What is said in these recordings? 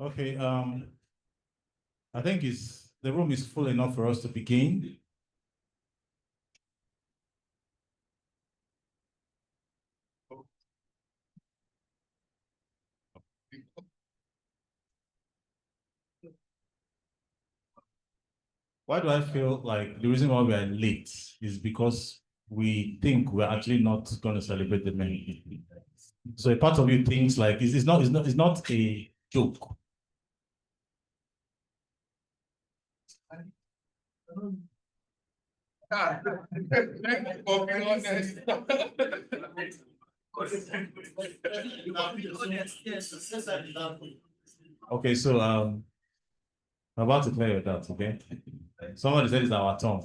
Okay, I think the room is full enough for us to begin. Why do I feel like the reason why we are late is because we think we're actually not going to celebrate the men. So a part of you thinks like it's not a joke. Okay, so I'm about to clear your doubts, okay? Somebody said it's our turn.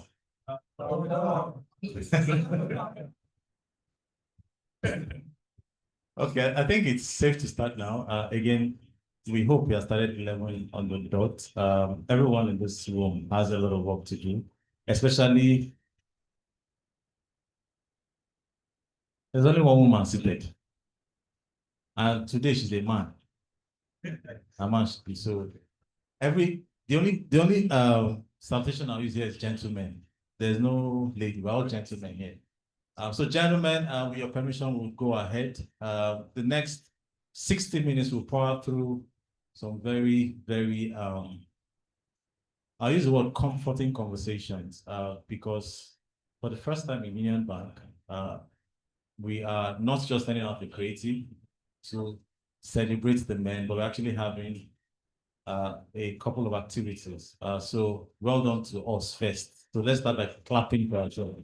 Okay, I think it's safe to start now. Again, we hope we have started 11 on the dot. Everyone in this room has a lot of work to do, especially there's only one woman seated. And today she's a man. A man should be so the only citation I'll use here is gentlemen. There's no lady, we're all gentlemen here. So gentlemen, with your permission, we'll go ahead. The next 60 minutes we'll power through some very, very I'll use the word comforting conversations because for the first time in Union Bank, we are not just sending out the creative to celebrate the men, but we're actually having a couple of activities. So well done to us first. So let's start by clapping for ourselves.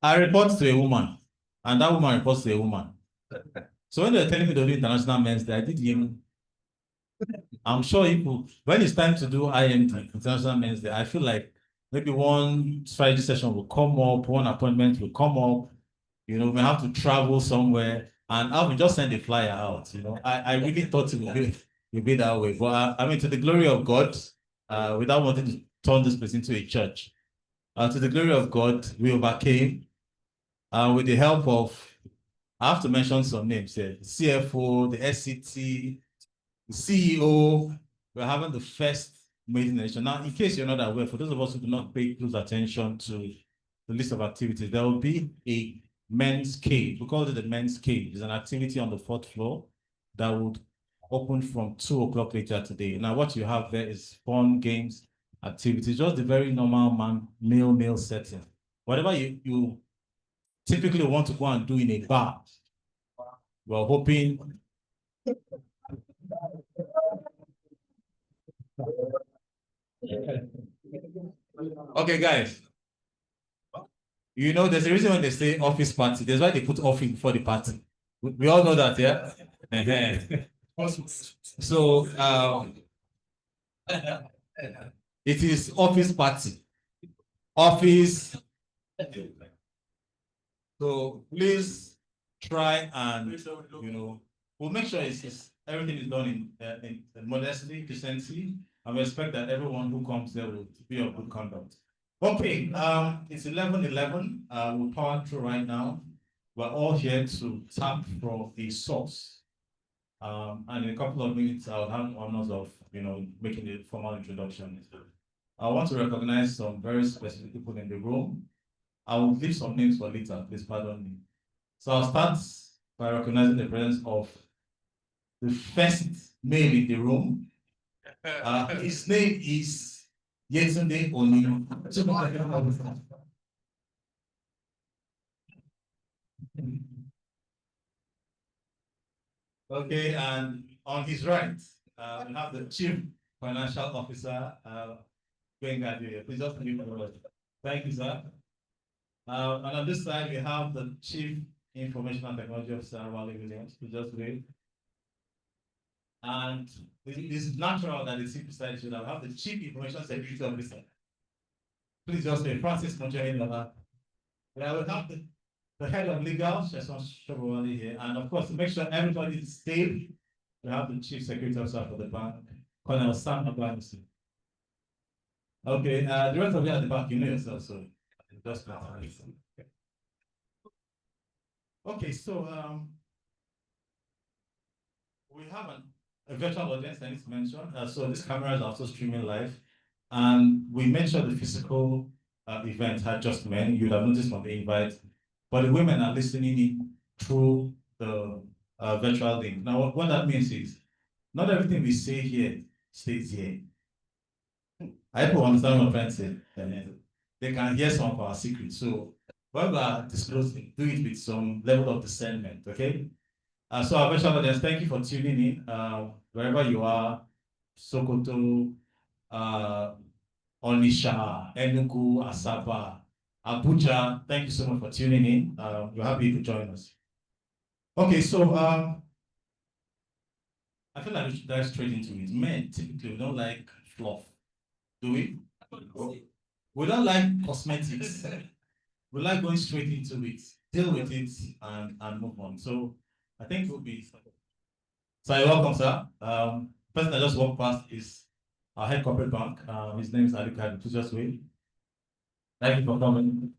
I report to a woman, and that woman reports to a woman. So when they're telling me to do International Men's Day, I did even. I'm sure when it's time to do IMD, International Men's Day, I feel like maybe one strategy session will come up, one appointment will come up. We have to travel somewhere, and I will just send a flyer out. I really thought it would be that way. But I mean, to the glory of God, without wanting to turn this place into a church, to the glory of God, we overcame with the help of, I have to mention some names here, the CFO, the SCT, the CEO. We're having the first meeting nation. Now, in case you're not aware, for those of us who do not pay close attention to the list of activities, there will be a men's cave. We call it the men's cave. It's an activity on the 4th floor that would open from 2 o'clock later today. Now, what you have there is fun, games, activities, just the very normal male setting. Whatever you typically want to go and do in a bar, we're hoping. Okay, guys. There's a reason when they say office party. That's why they put office before the party. We all know that, yeah? So, it is office party. Office. So, please try and, we'll make sure everything is done in modesty, decency, and we expect that everyone who comes there will be of good conduct. Okay, it's 11:11. We'll power through right now. We're all here to tap from the source. And in a couple of minutes, I'll have the honors of, making the formal introduction. I want to recognize some very specific people in the room. I will leave some names for later, please pardon me. So I'll start by recognizing the presence of the first male in the room. His name is Yetunde Oni. Okay, and on his right, we have the Chief Financial Officer, Benga. Please just give me a word. Thank you, sir. And on this side, we have the Chief Information and Technology Officer, Wale Williams. Please just wait. And it's natural that the chief beside should have the chief information security officer. Please just say Francis Mojain. Yeah, we'll have the head of legal, Sheson Shobowale here, and of course, to make sure everybody is safe, we have the chief security officer for the bank, Colonel Sam Ablanisi. Okay, the rest of you at the back, you know yourself, so just okay, so we have a virtual audience I need to mention. So this camera is also streaming live, and we mentioned the physical event had just men. You'd have noticed from the invite, but the women are listening in through the virtual link. Now, what that means is not everything we say here stays here. I hope you understand what I'm trying to say. They can hear some of our secrets. So when we are disclosing, do it with some level of discernment, okay? So our virtual audience, thank you for tuning in. Wherever you are, Sokoto, Onisha, Enugu, Asaba, Abuja, thank you so much for tuning in. We're happy you could join us. Okay, so I feel like we should dive straight into it. Men typically we don't like fluff, do we? We don't like cosmetics. We like going straight into it, deal with it, and move on. So I think it will be. So you're welcome, sir. Person that just walked past is our head corporate bank. His name is Ali Kadi. Please just wait. Thank you for coming.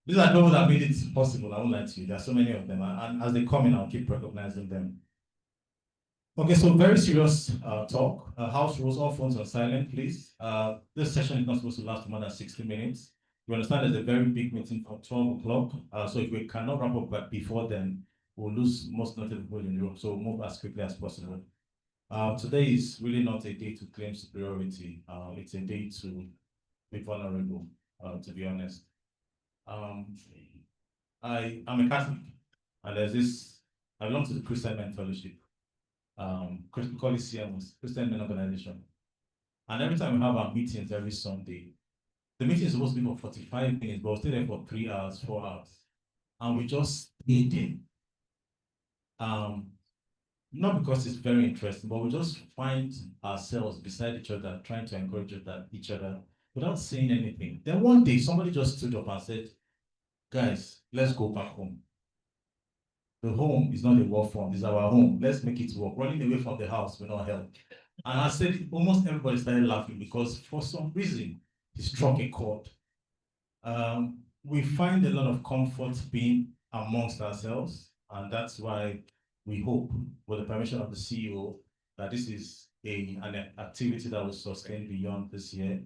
These are people that made it possible. I won't lie to you. There are so many of them, and as they come in, I'll keep recognizing them. Okay, so very serious talk. House rules, all phones are silent, please. This session is not supposed to last more than 60 minutes. You understand there's a very big meeting for 12 o'clock. So if we cannot wrap up before then, we'll lose most notable people in the room. So we'll move as quickly as possible. Today is really not a day to claim superiority. It's a day to be vulnerable, to be honest. I'm a Catholic, and there's this, I belong to the Christian Men Fellowship. We call it CMOS, Christian Men Organization. And every time we have our meetings every Sunday, the meeting is supposed to be for 45 minutes, but we'll stay there for 3 hours, 4 hours. And we just stay there. Not because it's very interesting, but we just find ourselves beside each other, trying to encourage each other without saying anything. Then one day, somebody just stood up and said, guys, let's go back home. The home is not a war front, it's our home. Let's make it work. Running away from the house will not help. And I said, almost everybody started laughing because for some reason, he struck a chord. We find a lot of comfort being amongst ourselves, and that's why we hope, with the permission of the CEO, that this is an activity that will sustain beyond this year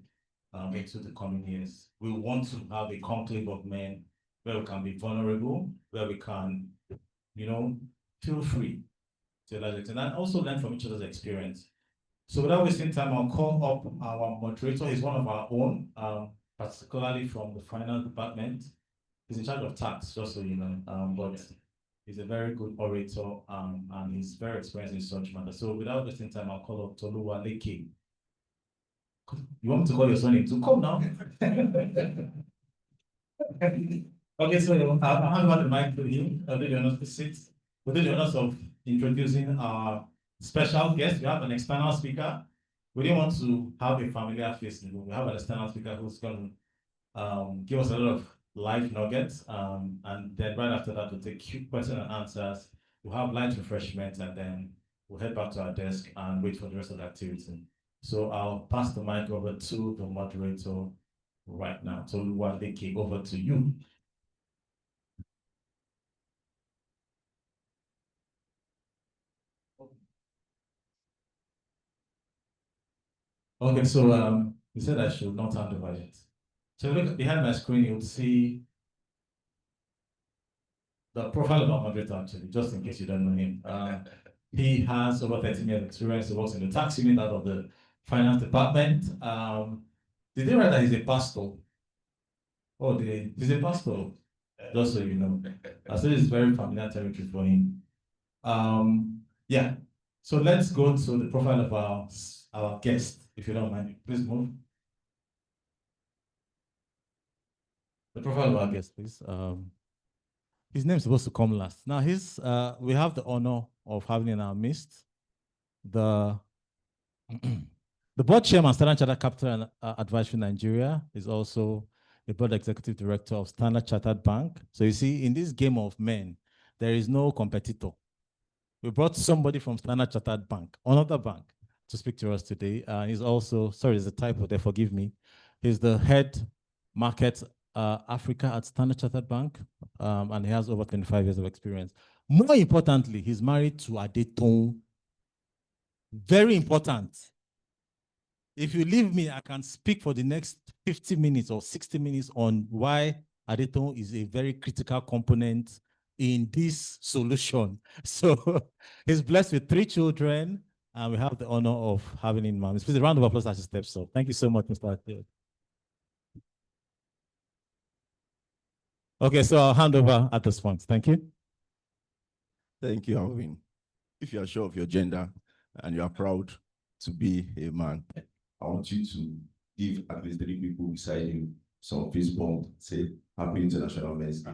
into the coming years. We want to have a conclave of men where we can be vulnerable, where we can, feel free to a large extent, and also learn from each other's experience. So without wasting time, I'll call up our moderator. He's one of our own, particularly from the finance department. He's in charge of tax, just so you know, but he's a very good orator, and he's very experienced in such matters. So without wasting time, I'll call up Toluwaleke. You want me to call your son in to come now? Okay, so I'll hand over the mic to him. I'll do the honors to sit. We'll do the honors of introducing our special guest. We have an external speaker. We didn't want to have a familiar face in the room. We have an external speaker who's going to give us a lot of live nuggets. And then right after that, we'll take quick questions and answers. We'll have light refreshments, and then we'll head back to our desk and wait for the rest of the activity. So I'll pass the mic over to the moderator right now. So Toluwaleke, over to you. Okay, so you said I should not hand over yet. So look behind my screen, you'll see the profile of our moderator, actually, just in case you don't know him. He has over 13 years experience. He works in the tax unit out of the finance department. Did they write that he's a pastor? Oh, he's a pastor, just so you know. I said it's very familiar territory for him. Yeah, so let's go to the profile of our guest, if you don't mind. Please move. The profile of our guest, please. His name is supposed to come last. Now, we have the honor of having in our midst the The board chairman, Standard Chartered Capital and Advisory Nigeria, is also the board executive director of Standard Chartered Bank. So you see, in this game of men, there is no competitor. We brought somebody from Standard Chartered Bank, another bank, to speak to us today. He's also, sorry, there's a typo there, forgive me. He's the head market Africa at Standard Chartered Bank, and he has over 25 years of experience. More importantly, he's married to Adeton. Very important. If you leave me, I can speak for the next 50 minutes or 60 minutes on why Adeton is a very critical component in this solution. So he's blessed with 3 children, and we have the honor of having him. Please, a round of applause as he steps up. Thank you so much, Mr. Adeton. Okay, so I'll hand over at this point. Thank you. Thank you, Alvin. If you are sure of your gender and you are proud to be a man, I want you to give at least 3 people beside you some fist bump, say Happy International Men's Day.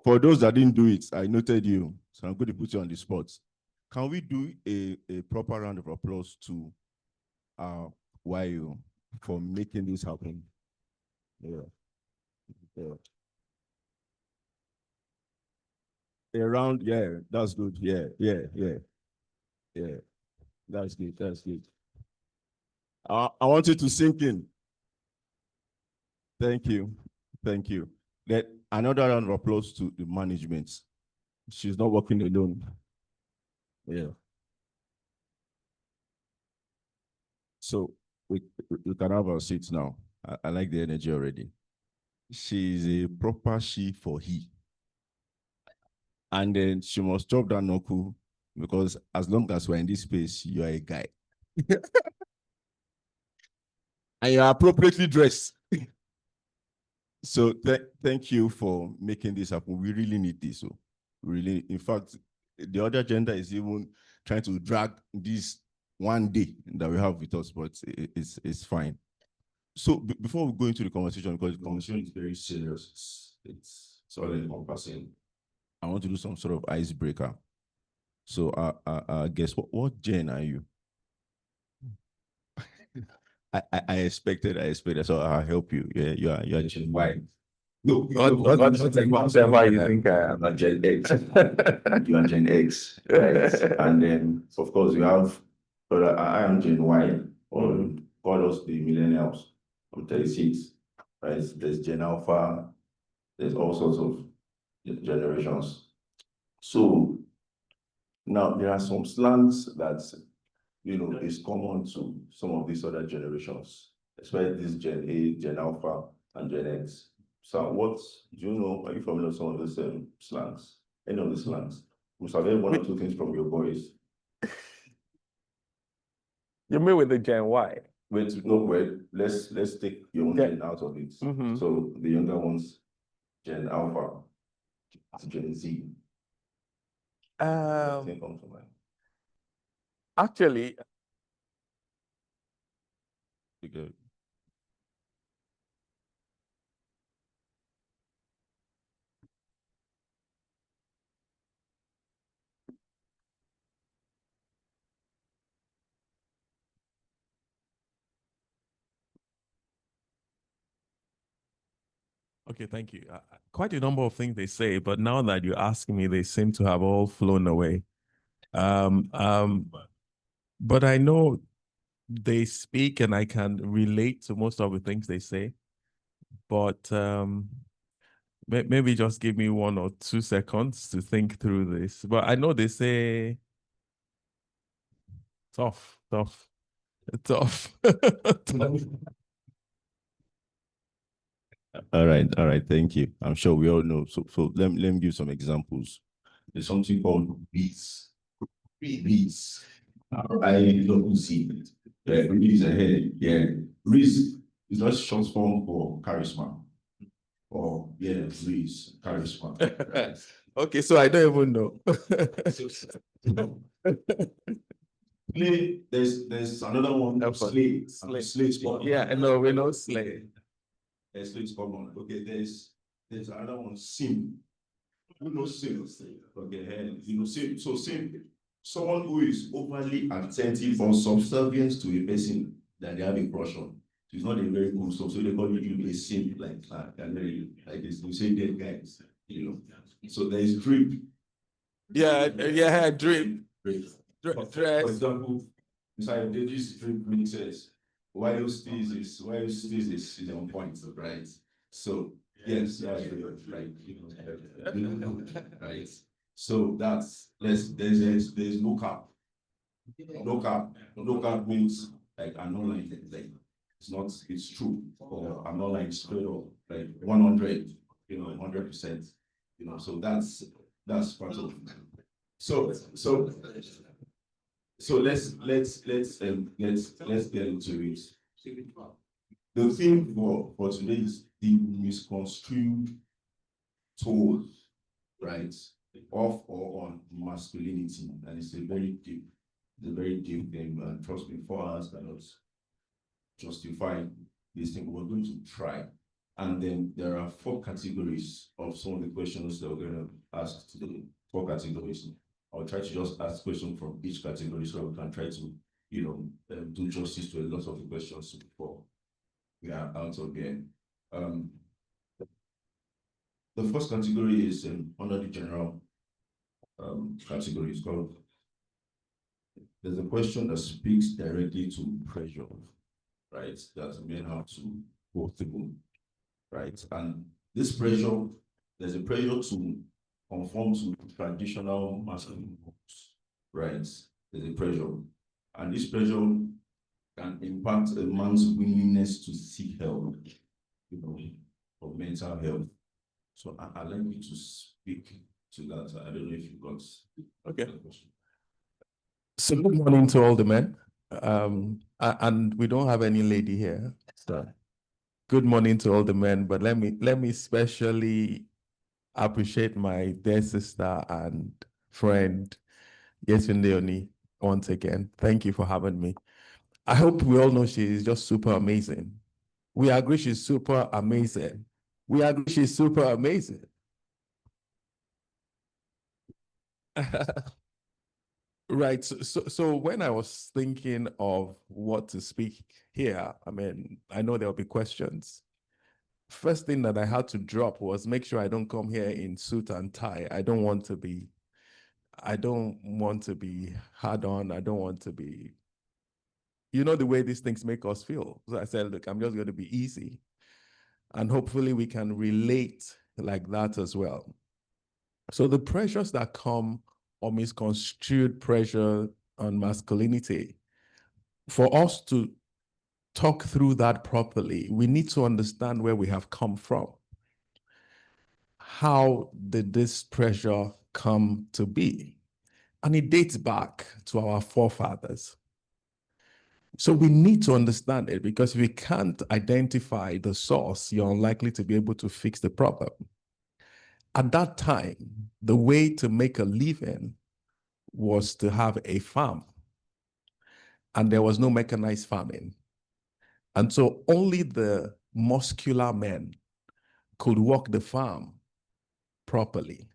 For those that didn't do it, I noted you, so I'm going to put you on the spot. Can we do a proper round of applause to YU for making this happen? Yeah. A round, yeah, that's good. Yeah. That's good. I want you to sink in. Thank you. Then another round of applause to the management. She's not working alone. Yeah. So we can have our seats now. I like the energy already. She's a proper she for he. And then she must drop that knuckle, because as long as we're in this space, you are a guy. And you're appropriately dressed. So thank you for making this happen. We really need this. So really, in fact, the other gender is even trying to drag this one day that we have with us, but it's fine. So before we go into the conversation, because the conversation is very serious, it's all encompassing, I want to do some sort of icebreaker. So guess what gen are you? I expected, so I'll help you. Yeah, you are Gen Y. No, whatever you think I am. Gen X. You are Gen X, right? And then, of course, you have, but I am Gen Y, or call us the millennials. I'm 36, right? There's Gen Alpha, there's all sorts of generations. So now there are some slangs that, is common to some of these other generations, especially this Gen A, Gen Alpha, and Gen X. So what do you know? Are you familiar with some of those slangs? Any of the slangs? Must have heard 1 or 2 things from your boys. You mean with the Gen Y? Wait, let's take your own Gen out of it. So the younger ones, Gen Alpha, Gen Z. Actually, Good. okay, thank you. Quite a number of things they say, but now that you're asking me, they seem to have all flown away. But I know they speak and I can relate to most of the things they say. But maybe just give me 1 or 2 seconds to think through this. But I know they say tough. All right, thank you. I'm sure we all know. So let me give some examples. There's something called beats. Beats. I don't see it. Beats ahead. Yeah. Riz is not short form for charisma. Or Riz, charisma. Okay, so I don't even know. Slay, there's another one. Slay. Slay is common. Yeah, no, we know slay. Slay is common. Okay, there's another one. Sim. Who knows sim? Okay, you know sim. So sim, someone who is overly attentive or subservient to a person that they have a crush on. So it's not a very good stuff. So they call you a sim, like this. You say dead guys, you know. So there is drip. Yeah, drip. Drip. Dress. For example, inside this drip mixes. While stays is on point, right? So yes, that's right. You know, right. So that's there's no cap. No cap means like I'm not like it's true, or I'm not like straight up like 100, 100%, so that's part of it. So let's get into it. The theme for today is the misconstrued toll, right, of or on masculinity, and it's a very deep thing, and trust me, 4 hours cannot justify this thing. We're going to try, and then there are 4 categories of some of the questions that we're going to ask today. 4 categories. I'll try to just ask questions from each category so we can try to, do justice to a lot of the questions before we are out of here. The first category is under the general category. It's called, there's a question that speaks directly to pressure, right? That men have to go through, right? And this pressure, there's a pressure to conform to traditional masculine roles, right? There's a pressure. And this pressure can impact a man's willingness to seek help, for mental health. So I'd like you to speak to that. I don't know if you got Okay. So good morning to all the men. And we don't have any lady here. So good morning to all the men, but let me especially appreciate my dear sister and friend, Yetunde Oni, once again. Thank you for having me. I hope we all know she is just super amazing. We agree she's super amazing. We agree she's super amazing. Right. So when I was thinking of what to speak here, I mean, I know there'll be questions. First thing that I had to drop was make sure I don't come here in suit and tie. I don't want to be hard on. I don't want to be, the way these things make us feel. So I said, look, I'm just going to be easy. And hopefully we can relate like that as well. So the pressures that come, or misconstrued pressure on masculinity, for us to talk through that properly, we need to understand where we have come from. How did this pressure come to be? And it dates back to our forefathers. So we need to understand it, because if we can't identify the source, you're unlikely to be able to fix the problem. At that time, the way to make a living was to have a farm, and there was no mechanized farming. And so only the muscular men could work the farm properly.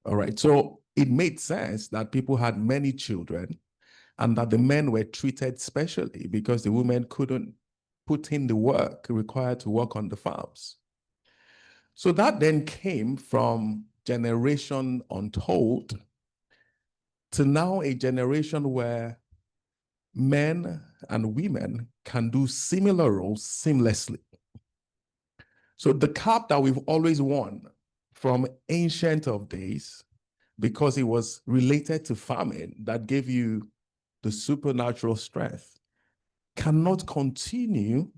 All right. So it made sense that people had many children and that the men were treated specially because the women couldn't put in the work required to work on the farms. So that then came from generation untold to now a generation where men and women can do similar roles seamlessly. So the cap that we've always worn from ancient of days, because it was related to farming that gave you the supernatural strength, cannot continue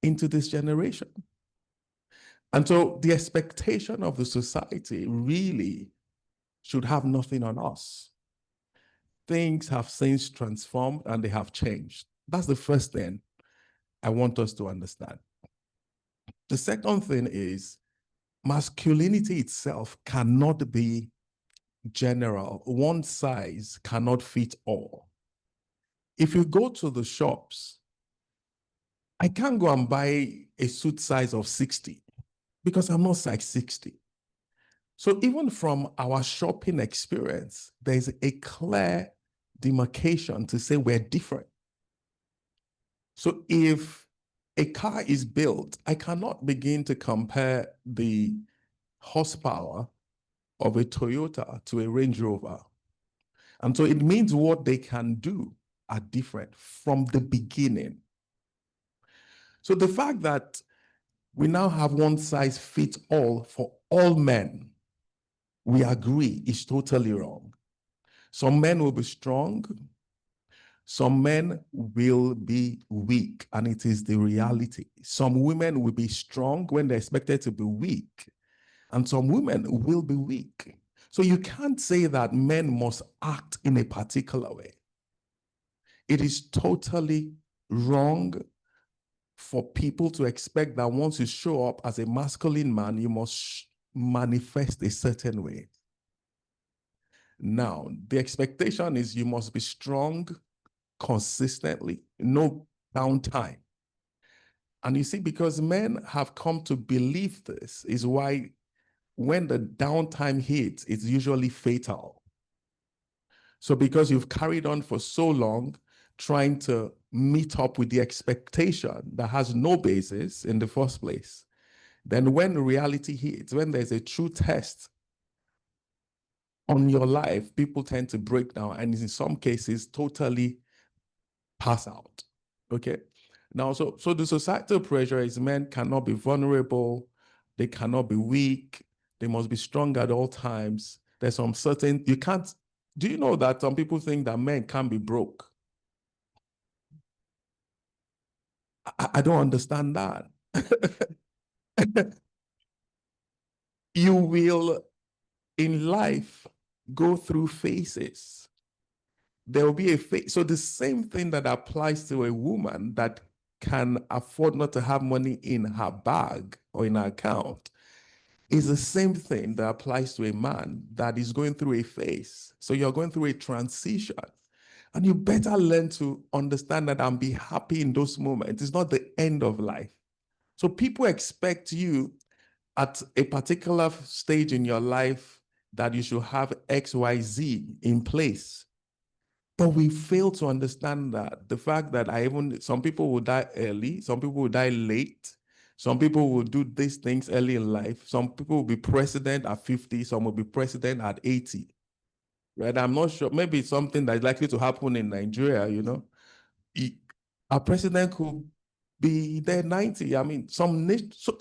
into this generation. And so the expectation of the society really should have nothing on us. Things have since transformed and they have changed. That's the first thing I want us to understand. The second thing is masculinity itself cannot be general. One size cannot fit all. if you go to the shops, I can't go and buy a suit size of 60 because I'm not size 60. So even from our shopping experience, there's a clear demarcation to say we're different. So if a car is built, I cannot begin to compare the horsepower of a Toyota to a Range Rover. And so it means what they can do are different from the beginning. So the fact that we now have one size fits all for all men, we agree is totally wrong. Some men will be strong, some men will be weak, and it is the reality. Some women will be strong when they're expected to be weak, and some women will be weak. So you can't say that men must act in a particular way. It is totally wrong for people to expect that once you show up as a masculine man, you must manifest a certain way. Now, the expectation is you must be strong consistently, no downtime. And you see, because men have come to believe this, is why when the downtime hits, it's usually fatal. So because you've carried on for so long, trying to meet up with the expectation that has no basis in the first place, then when reality hits, when there's a true test on your life, people tend to break down and in some cases totally pass out. Okay. Now, so the societal pressure is men cannot be vulnerable, they cannot be weak, they must be strong at all times. There's some certain, you can't, do you know that some people think that men can't be broke? I don't understand that. You will, in life, go through phases. There will be a phase. So the same thing that applies to a woman that can afford not to have money in her bag or in her account is the same thing that applies to a man that is going through a phase. So you're going through a transition. And you better learn to understand that and be happy in those moments. It's not the end of life. So people expect you at a particular stage in your life that you should have X, Y, Z in place. But we fail to understand that the fact that some people will die early, some people will die late, some people will do these things early in life. Some people will be president at 50, some will be president at 80. Right? I'm not sure. Maybe it's something that's likely to happen in Nigeria, you know. Our president could be there 90. I mean, so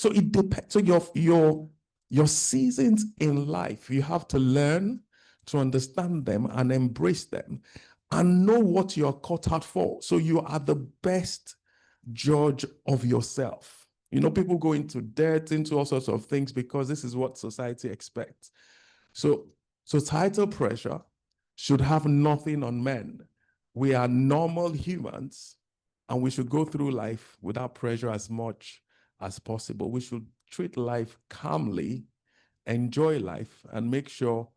it depends. So your seasons in life, you have to learn to understand them and embrace them and know what you're caught out for. So you are the best judge of yourself. You know, people go into debt, into all sorts of things because this is what society expects. So societal pressure should have nothing on men. We are normal humans and we should go through life without pressure as much as possible. We should treat life calmly, enjoy life, and make sure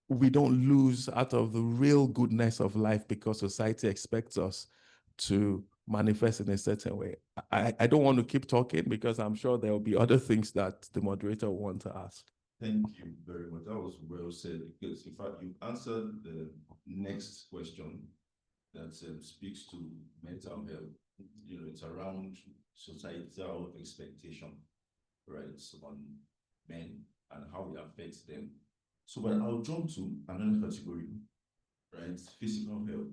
we don't lose out of the real goodness of life because society expects us to manifest in a certain way. I don't want to keep talking because I'm sure there will be other things that the moderator will want to ask. Thank you very much. That was well said because in fact you answered the next question that speaks to mental health. You know, it's around societal expectation, right, on men and how it affects them. So, but I'll jump to another category, right? Physical health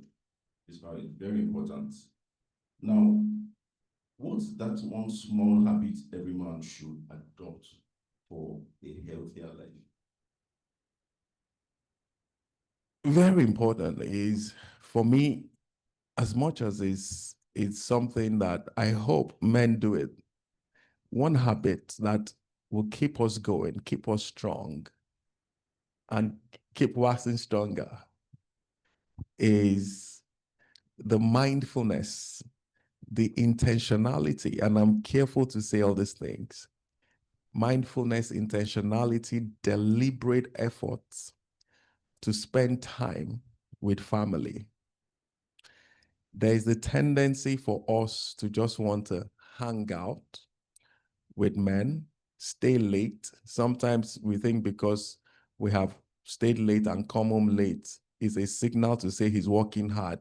is very important. Now, what's that one small habit every man should adopt for a healthier life? Very important is, for me, as much as it's something that I hope men do it, one habit that will keep us going, keep us strong, and keep waxing stronger is the mindfulness, the intentionality, and I'm careful to say all these things. Mindfulness, intentionality, deliberate efforts to spend time with family. There is the tendency for us to just want to hang out with men, stay late. Sometimes we think because we have stayed late and come home late is a signal to say he's working hard.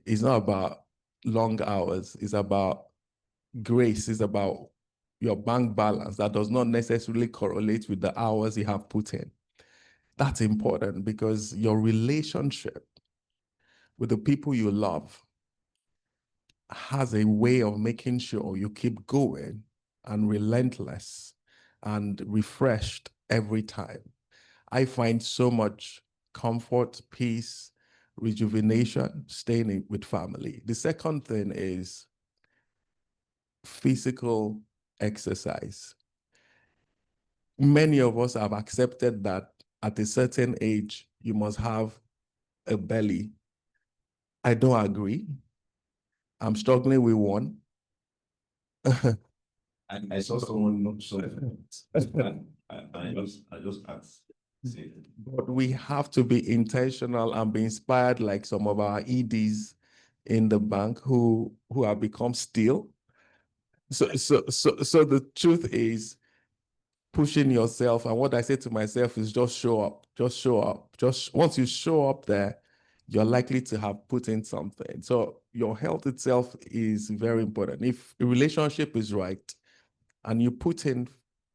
It's not about long hours. It's about grace. It's about your bank balance that does not necessarily correlate with the hours you have put in. That's important because your relationship with the people you love has a way of making sure you keep going and relentless and refreshed every time. I find so much comfort, peace, rejuvenation staying with family. The second thing is physical exercise. Many of us have accepted that at a certain age, you must have a belly. I don't agree. I'm struggling with one. I saw someone not so I just asked. But we have to be intentional and be inspired like some of our EDs in the bank who have become still. So the truth is pushing yourself. And what I say to myself is just show up, just show up. Just once you show up there, you're likely to have put in something. So your health itself is very important. If a relationship is right and you put in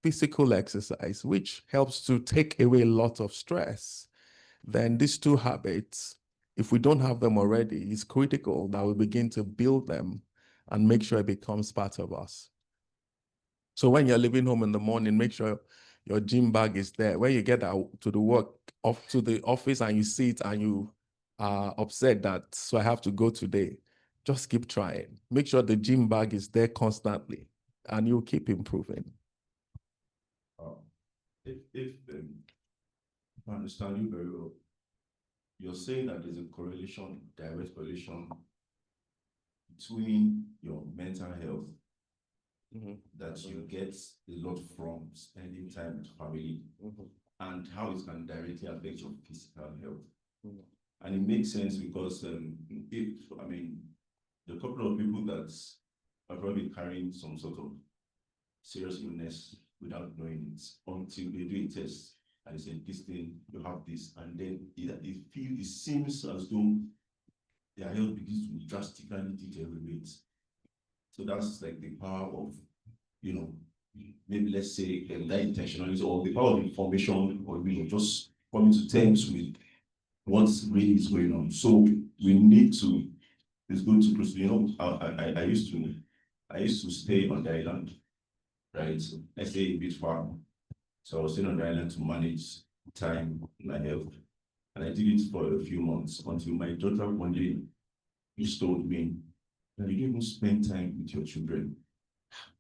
physical exercise, which helps to take away a lot of stress, then these two habits, if we don't have them already, it's critical that we begin to build them and make sure it becomes part of us. So when you're leaving home in the morning, make sure your gym bag is there. When you get out to the work, off to the office and you see it and you are upset that, so I have to go today, just keep trying. Make sure the gym bag is there constantly and you'll keep improving. If I understand you very well, you're saying that there's a correlation, direct correlation between your mental health that you get a lot from spending time with family and how it can directly affect your physical health. And it makes sense because the couple of people that are probably carrying some sort of serious illness without knowing it until they do a test and they say, this thing, you have this, and then it seems as though their health begins to drastically deteriorate. So that's like the power of, maybe let's say that intentionality or the power of information or just coming to terms with what's really is going on. So we need to, it's good to proceed. I used to stay on the island, right? So I stay a bit far. So I was staying on the island to manage time, my health. And I did it for a few months until my daughter one day just told me that you didn't even spend time with your children.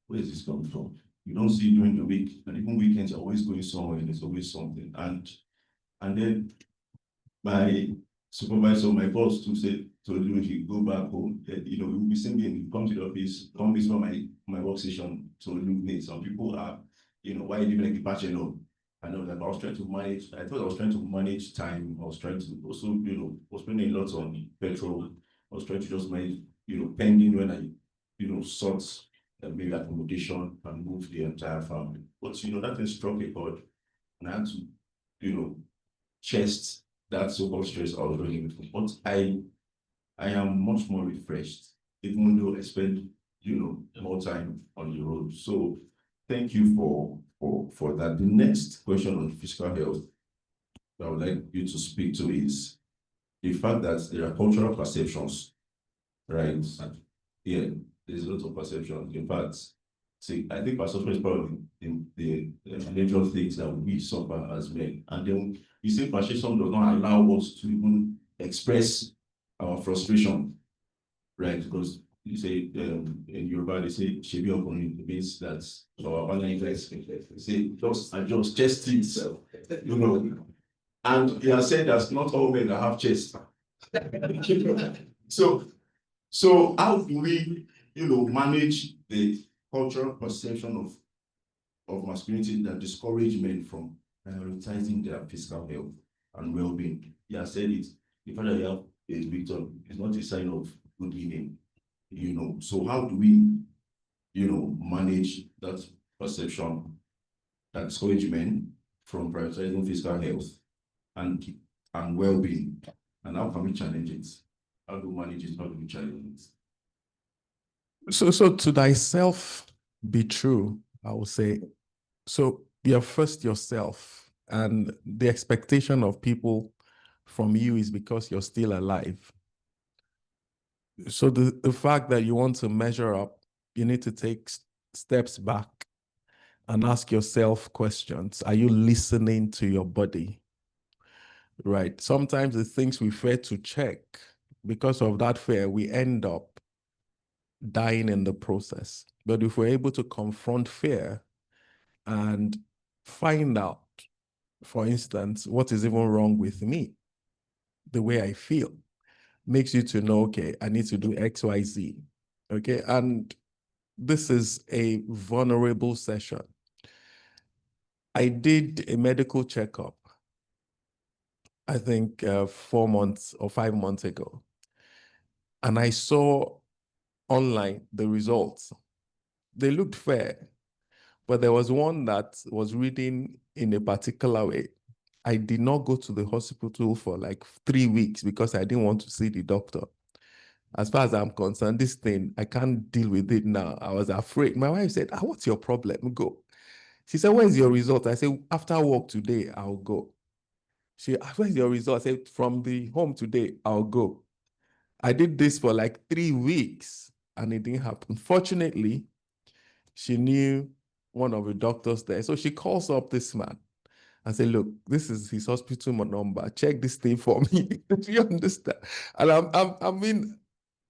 Where is this coming from? You don't see during the week, and even weekends, you're always going somewhere and there's always something. And then my supervisor, my boss, told you if you go back home, we'll be singing, come to the office, come visit my workstation. So look, hey, some people are, why are you living like a bachelor? And I was trying to manage, I thought I was trying to manage time. I was trying to also, was spending a lot on petrol. I was trying to just manage, pending when I, sort maybe accommodation and move the entire family. But, that thing struck a chord and I had to, chest that so-called stress I was running with. But I am much more refreshed, even though I spend, more time on the road. So thank you for that. The next question on physical health that I would like you to speak to is the fact that there are cultural perceptions, right? Yeah, there's a lot of perceptions. In fact, see, I think perception is probably the major things that we suffer as men. And then you say perception does not allow us to even express our frustration, right? Because you say in Yoruba, they say "shebi okunrin," it means that our partner guys say just adjust chest it, and he has said that not all men that have chest. So how do we, manage the cultural perception of masculinity that discourage men from prioritizing their physical health and well-being? He has said it. The fact that you have is victim. It's not a sign of good meaning, So how do we, manage that perception that discourage men from prioritizing physical health and well-being? And how can we challenge it? How do we manage it? How do we challenge it? So to thyself be true, I will say. So you're first yourself, and the expectation of people from you is because you're still alive. So the fact that you want to measure up, you need to take steps back and ask yourself questions. Are you listening to your body? Right. Sometimes the things we fear to check, because of that fear, we end up dying in the process. But if we're able to confront fear and find out, for instance, what is even wrong with me, the way I feel, makes you to know, okay, I need to do X, Y, Z. Okay. And this is a vulnerable session. I did a medical checkup, I think 4 months or 5 months ago. And I saw online the results. They looked fair, but there was one that was reading in a particular way. I did not go to the hospital for like 3 weeks because I didn't want to see the doctor. As far as I'm concerned, this thing, I can't deal with it now. I was afraid. My wife said, what's your problem? Go. She said, where's your result? I said, after work today, I'll go. She, where's your result? I said, from the home today, I'll go. I did this for like 3 weeks and it didn't happen. Fortunately, she knew one of the doctors there. So she calls up this man and say, look, this is his hospital number. Check this thing for me. Do you understand? And I mean,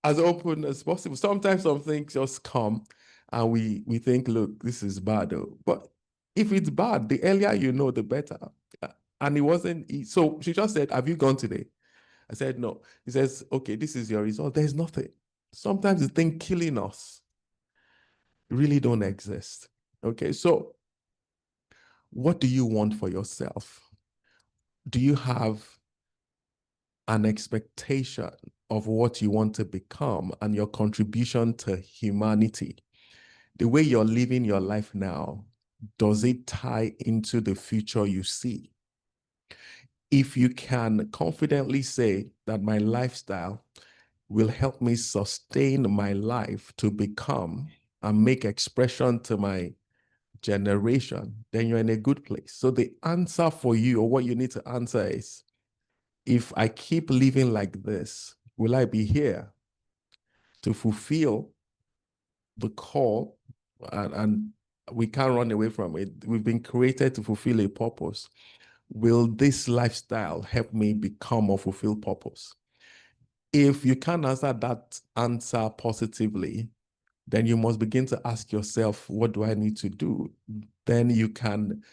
as open as possible. Sometimes some things just come and we think, look, this is bad. But if it's bad, the earlier you know, the better. And it wasn't, so she just said, have you gone today? I said, no. He says, okay, this is your result. There's nothing. Sometimes the thing killing us really don't exist. Okay, so what do you want for yourself? Do you have an expectation of what you want to become and your contribution to humanity? The way you're living your life now, does it tie into the future you see? If you can confidently say that my lifestyle will help me sustain my life to become and make expression to my generation, then you're in a good place. So the answer for you, or what you need to answer is, if I keep living like this, will I be here to fulfill the call? And we can't run away from it. We've been created to fulfill a purpose. Will this lifestyle help me become or fulfill purpose? If you can't answer that answer positively, then you must begin to ask yourself, what do I need to do? Then you can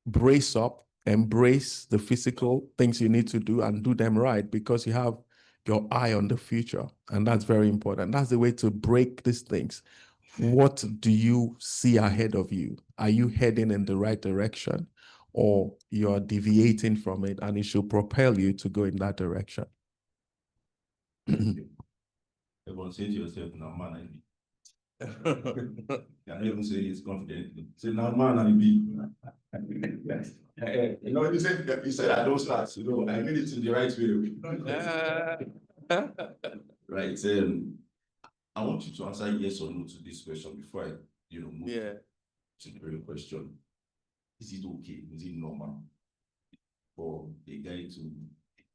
brace up, embrace the physical things you need to do and do them right, because you have your eye on the future. And that's very important. That's the way to break these things. What do you see ahead of you? Are you heading in the right direction, or you're deviating from it, and it should propel you to go in that direction? Everyone say to yourself, now man, I be. Can even say it's confidently. Say now man, I be. You said I don't start. I made it in the right way. Right. I want you to answer yes or no to this question before I, move to the real question. Is it okay? Is it normal for a guy to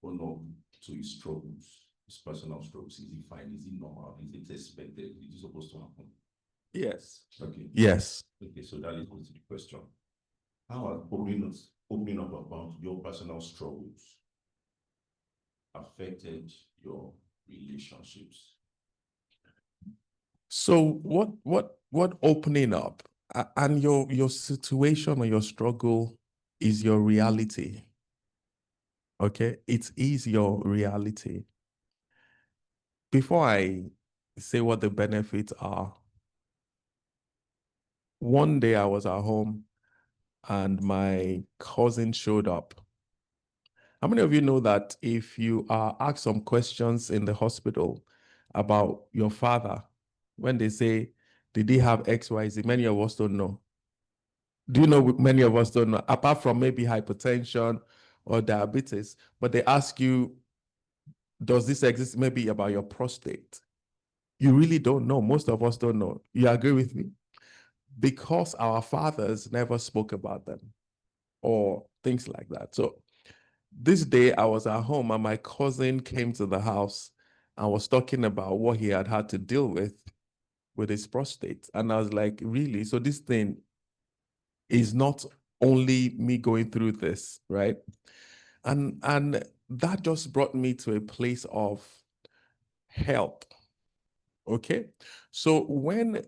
own up to his struggles, his personal struggles? Is it fine? Is it normal? Is it expected? Is it supposed to happen? Yes. Okay. Yes. Okay, so that is the question. How are opening up about your personal struggles affected your relationships? So what opening up and your situation or your struggle is your reality. Okay, it is your reality. Before I say what the benefits are, one day I was at home and my cousin showed up, How many of you know that if you are asked some questions in the hospital about your father, when they say, did he have XYZ, many of us don't know. Do you know many of us don't know, apart from maybe hypertension or diabetes, but they ask you, does this exist, maybe about your prostate? You really don't know. Most of us don't know. You agree with me? Because our fathers never spoke about them or things like that. So this day I was at home and my cousin came to the house and was talking about what he had had to deal with his prostate. And I was like, really? So this thing is not only me going through this, right? And that just brought me to a place of help. Okay. So when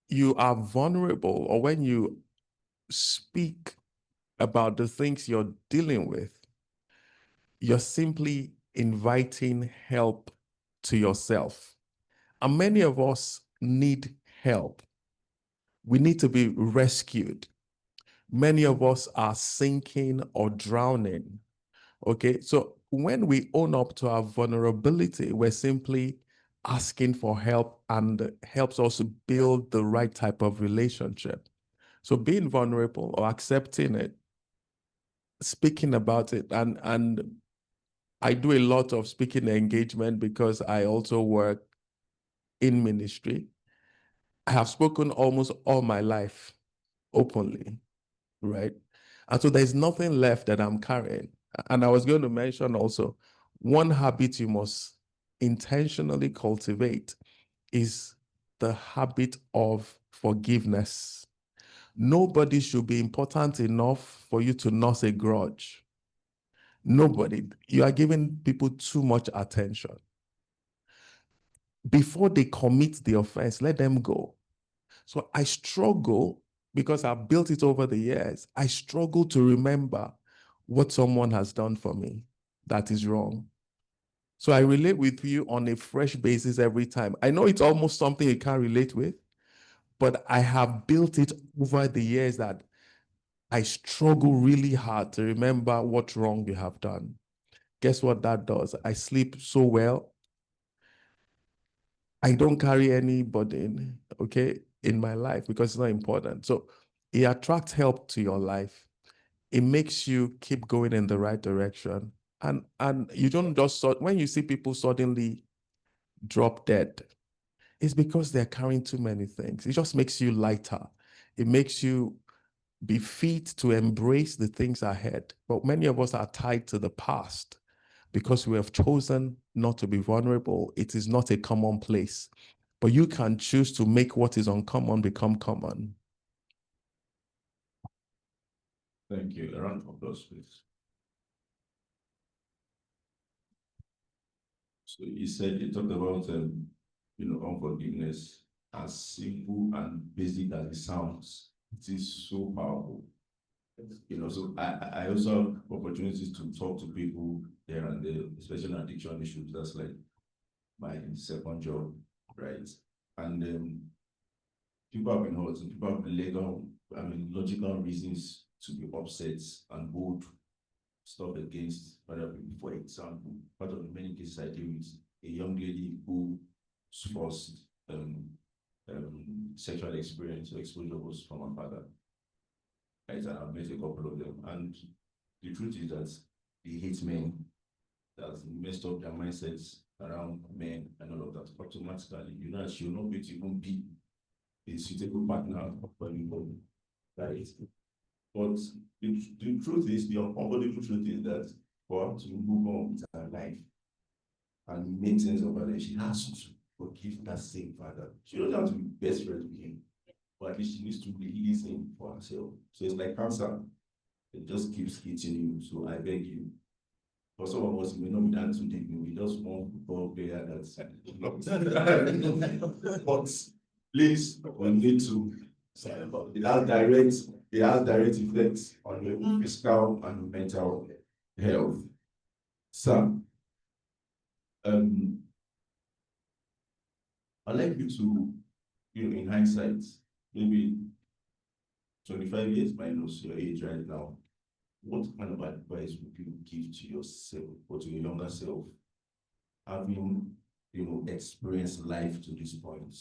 you are vulnerable or when you speak about the things you're dealing with, you're simply inviting help to yourself. And many of us need help. We need to be rescued. Many of us are sinking or drowning. Okay, so when we own up to our vulnerability, we're simply asking for help, and it helps us build the right type of relationship. So being vulnerable or accepting it, speaking about it, and I do a lot of speaking engagement because I also work in ministry. I have spoken almost all my life openly, right? And so there's nothing left that I'm carrying. And I was going to mention also, one habit you must intentionally cultivate is the habit of forgiveness. Nobody should be important enough for you to nurse a grudge. Nobody. You are giving people too much attention. Before they commit the offense, let them go. So I struggle because I've built it over the years. I struggle to remember what someone has done for me that is wrong. So I relate with you on a fresh basis every time. I know it's almost something you can't relate with, but I have built it over the years that I struggle really hard to remember what wrong you have done. Guess what that does? I sleep so well. I don't carry any burden, okay, in my life because it's not important. So it attracts help to your life. It makes you keep going in the right direction. And you don't just, when you see people suddenly drop dead, it's because they're carrying too many things. It just makes you lighter. It makes you be fit to embrace the things ahead. But many of us are tied to the past because we have chosen not to be vulnerable. It is not a commonplace. But you can choose to make what is uncommon become common. Thank you. A round of applause, please. So you talked about, unforgiveness. As simple and basic as it sounds, it is so powerful. So I also have opportunities to talk to people there and there, especially on addiction issues. That's like my second job, right? And people have been hurt, and people have logical reasons to be upset and hold stuff against other people. For example, part of the many cases I deal with, a young lady who forced sexual experience or exposure was from her father. Right, and I've met a couple of them. And the truth is that they hate men, that's messed up their mindsets around men and all of that. Automatically, she will not be able to even be a suitable partner for anybody. Right? But the truth is, the uncomfortable truth is that for her to move on with her life and make sense of her life, she has to forgive that same father. She doesn't have to be best friends with him, but at least she needs to release him for herself. So it's like cancer. It just keeps hitting you. So I beg you. For some of us, it may not be that too deep. We just want football player that's but please, we need to. It has direct effects on your physical and mental health. So, I'd like you to, in hindsight, maybe 25 years minus your age right now, what kind of advice would you give to yourself or to your younger self, having, experienced life to this point?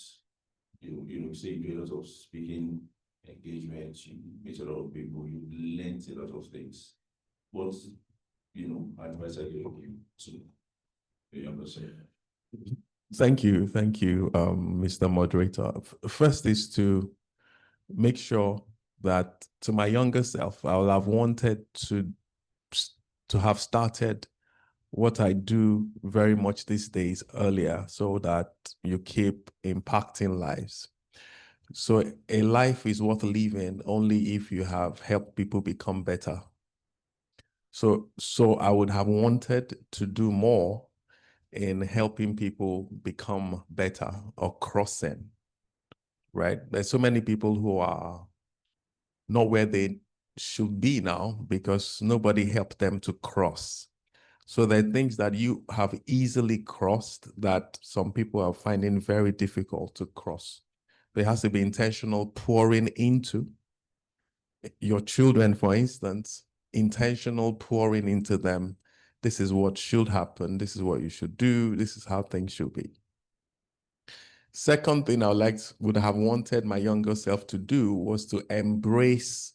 You say you do a lot of speaking engagements, you meet a lot of people, you learn a lot of things. What, advice are you giving to your younger self? Thank you, Mr. Moderator. First is to make sure that to my younger self, I will have wanted to have started what I do very much these days earlier, so that you keep impacting lives. So a life is worth living only if you have helped people become better. So I would have wanted to do more in helping people become better or crossing, right? There's so many people who are not where they should be now because nobody helped them to cross. So there are things that you have easily crossed that some people are finding very difficult to cross. There has to be intentional pouring into your children, for instance, intentional pouring into them. This is what should happen. This is what you should do. This is how things should be. Second thing would have wanted my younger self to do was to embrace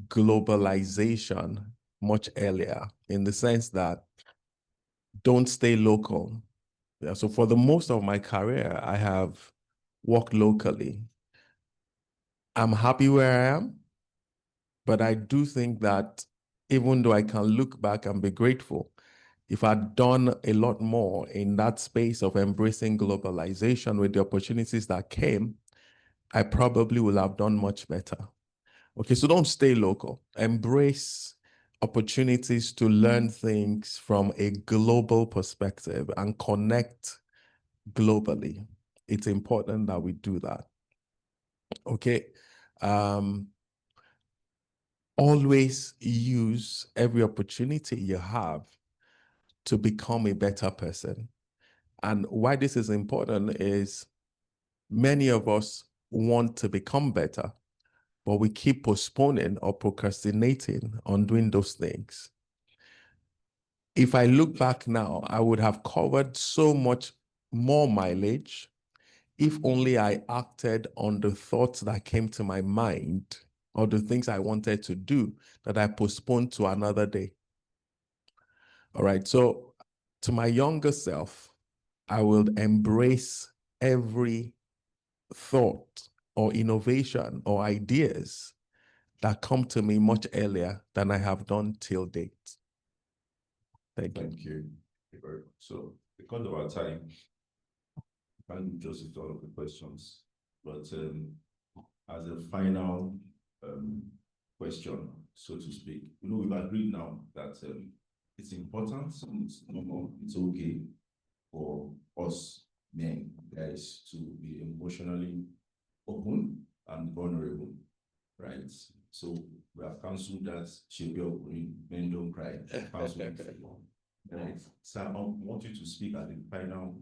globalization much earlier, in the sense that don't stay local. Yeah, so for the most of my career, I have worked locally. I'm happy where I am, but I do think that even though I can look back and be grateful, if I'd done a lot more in that space of embracing globalization with the opportunities that came, I probably would have done much better. Okay, so don't stay local. Embrace opportunities to learn things from a global perspective and connect globally. It's important that we do that. Okay. Always use every opportunity you have to become a better person. And why this is important is many of us want to become better, but we keep postponing or procrastinating on doing those things. If I look back now, I would have covered so much more mileage if only I acted on the thoughts that came to my mind or the things I wanted to do that I postponed to another day. All right. So to my younger self, I will embrace every thought or innovation or ideas that come to me much earlier than I have done till date. Thank you. Thank you very much. So, because of our time, I can't just all of the questions, but as a final question, so to speak, we've agreed now that it's important, it's normal, it's okay for us men, guys, to be emotionally open and vulnerable, right? So we have cancelled that she'll be open, men don't cry, cancel it. Right. So I want you to speak at the final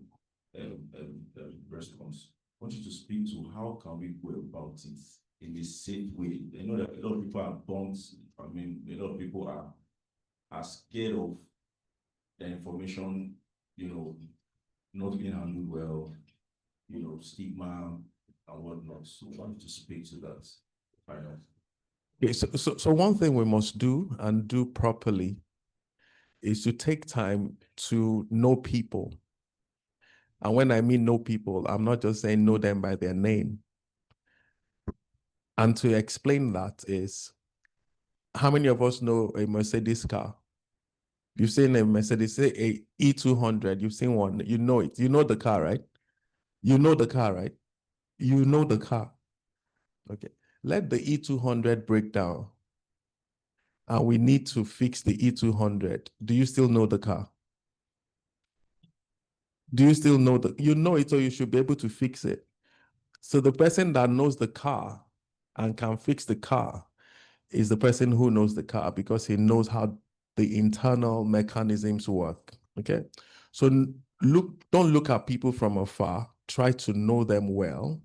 response. I want you to speak to how can we go about it in a safe way. I know that a lot of people are burnt. I mean, a lot of people are scared of the information, not being handled well, stigma and whatnot. So I want you to speak to that final. Okay, so one thing we must do and do properly is to take time to know people. And when I mean know people, I'm not just saying know them by their name. And to explain that is, how many of us know a Mercedes car? You've seen a Mercedes, say a E200, you've seen one, you know it. You know the car, right? You know the car, right? You know the car. Okay. Let the E200 break down. And we need to fix the E200. Do you still know the car? Do you still know you know it, so you should be able to fix it. So the person that knows the car and can fix the car is the person who knows the car, because he knows how the internal mechanisms work. Okay. So don't look at people from afar. Try to know them well.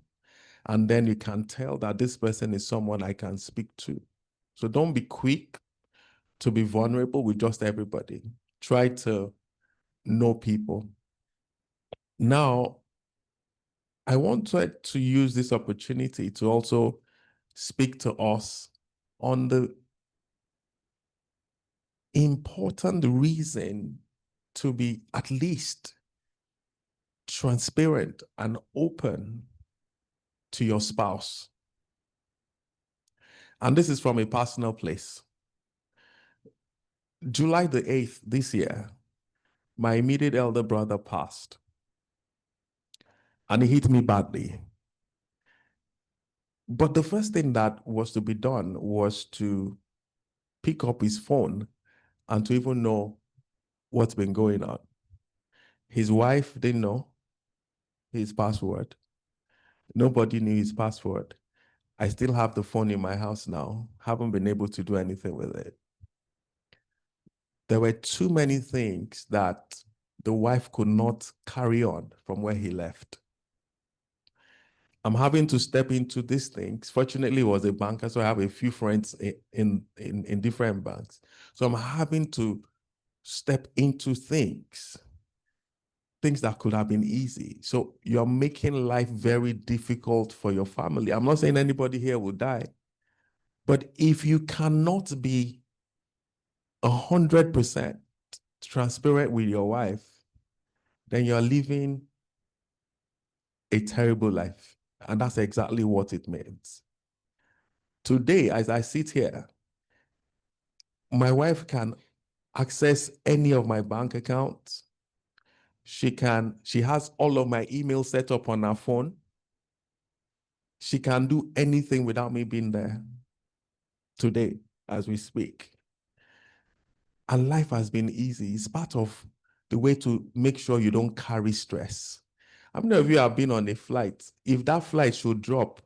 And then you can tell that this person is someone I can speak to. So don't be quick to be vulnerable with just everybody. Try to know people. Now, I wanted to use this opportunity to also speak to us on the important reason to be at least transparent and open to your spouse. And this is from a personal place. July the 8th this year, my immediate elder brother passed. And it hit me badly. But the first thing that was to be done was to pick up his phone and to even know what's been going on. His wife didn't know his password. Nobody knew his password. I still have the phone in my house now. Haven't been able to do anything with it. There were too many things that the wife could not carry on from where he left. I'm having to step into these things. Fortunately, he was a banker, so I have a few friends in different banks. So I'm having to step into things that could have been easy. So you're making life very difficult for your family. I'm not saying anybody here will die, but if you cannot be 100% transparent with your wife, then you're living a terrible life. And that's exactly what it means. Today, as I sit here, my wife can access any of my bank accounts. She has all of my emails set up on her phone. She can do anything without me being there today as we speak. And life has been easy. It's part of the way to make sure you don't carry stress. How many of you have been on a flight? If that flight should drop,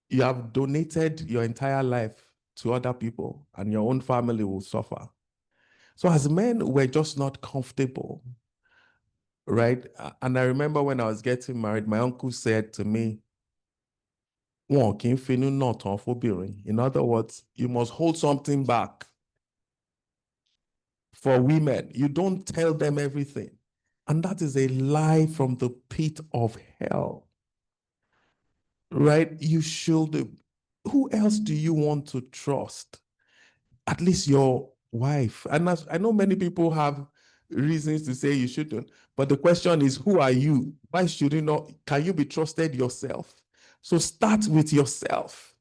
you have donated your entire life to other people and your own family will suffer. So as men, we're just not comfortable, right? And I remember when I was getting married, my uncle said to me, in other words, you must hold something back for women. You don't tell them everything. And that is a lie from the pit of hell, right? You should. Who else do you want to trust? At least your wife. And I know many people have reasons to say you shouldn't, but the question is, who are you? Why should you not? Can you be trusted yourself? So start with yourself.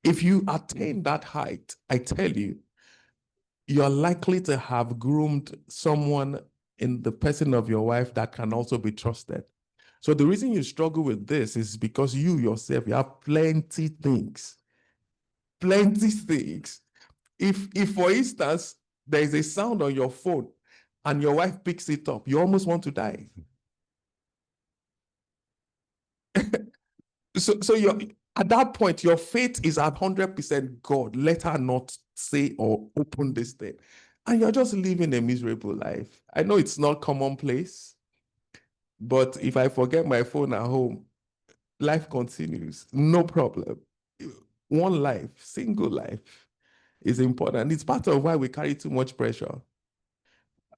If you attain that height, I tell you, you're likely to have groomed someone in the person of your wife that can also be trusted. So the reason you struggle with this is because you yourself, you have plenty things. If for instance, there is a sound on your phone and your wife picks it up, you almost want to die. So you're at that point, your faith is at 100% God. Let her not say or open this thing. And you're just living a miserable life. I know it's not commonplace, but if I forget my phone at home, life continues. No problem. One life, single life is important. It's part of why we carry too much pressure.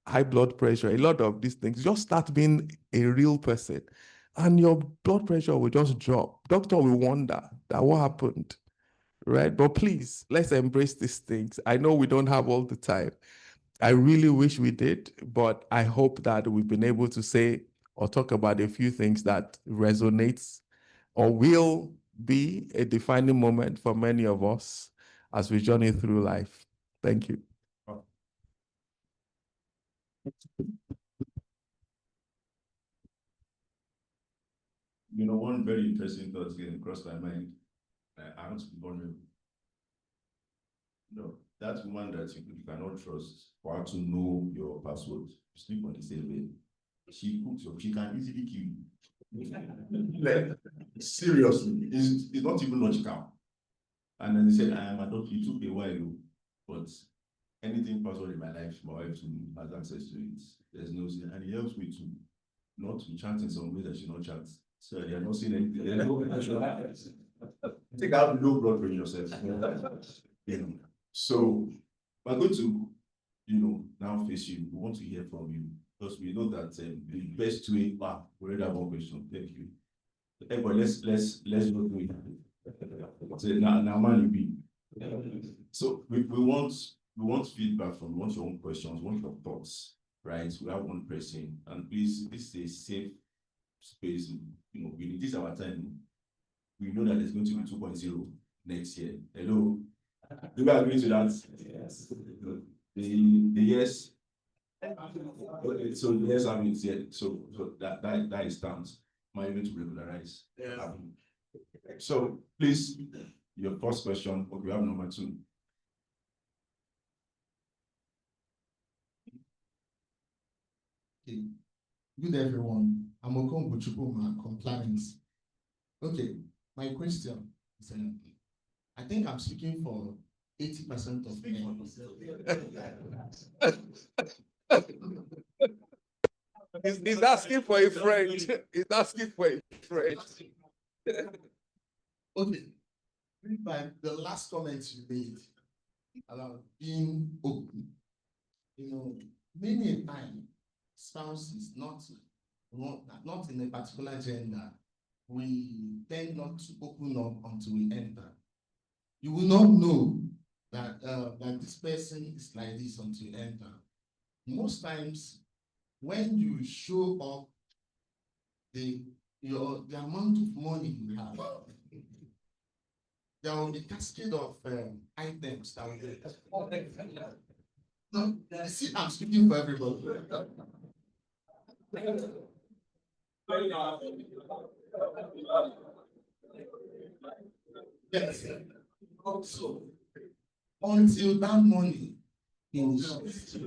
High blood pressure, a lot of these things. Just start being a real person and your blood pressure will just drop. Doctor will wonder that what happened, right? But please, let's embrace these things. I know we don't have all the time. I really wish we did, but I hope that we've been able to say or talk about a few things that resonates or will be a defining moment for many of us as we journey through life. Thank you. You know, one very interesting thought getting across my mind. I want to be vulnerable. No, that woman that you cannot trust for her to know your password, you sleep on the same bed. She cooks your, she can easily kill you. Like, seriously, it's not even logical. And then they said, I am adopted. It took a while, but anything password in my life, my wife has access to it. There's no, and it helps me to not to chat in some way that she not chat. So they are not seeing anything. There's no pressure. Take out low blood pressure yourself. You know. So we're going to, now face you. We want to hear from you because we know that the best way. We already have one question. Thank you. But let's go through it. So now man be. So we want feedback from you. We want your own questions. We want your thoughts. Right? We have one person, and please, this is a safe space. This is our time. We know that there's going to be 2.0 next year. Hello. Do we agree to that? Yes. The yes. Okay, so the yes means yes. So that is stands. Am I able to regularize? Yeah. So please, your first question. Okay, we have number 2. Okay. Good everyone. I'm Okon Buchukuma, compliance. Okay, my question is, I think I'm speaking for 80% of men. He's asking for a friend. He's asking for a friend. Okay, by the last comments you made about being open, many a time spouses not in a particular gender, we tend not to open up until we enter. You will not know that that this person is like this until you enter. Most times, when you show up, the amount of money you have, there will be a cascade of items that will no, see, I'm speaking for everybody. Yes. Also, until that money finishes,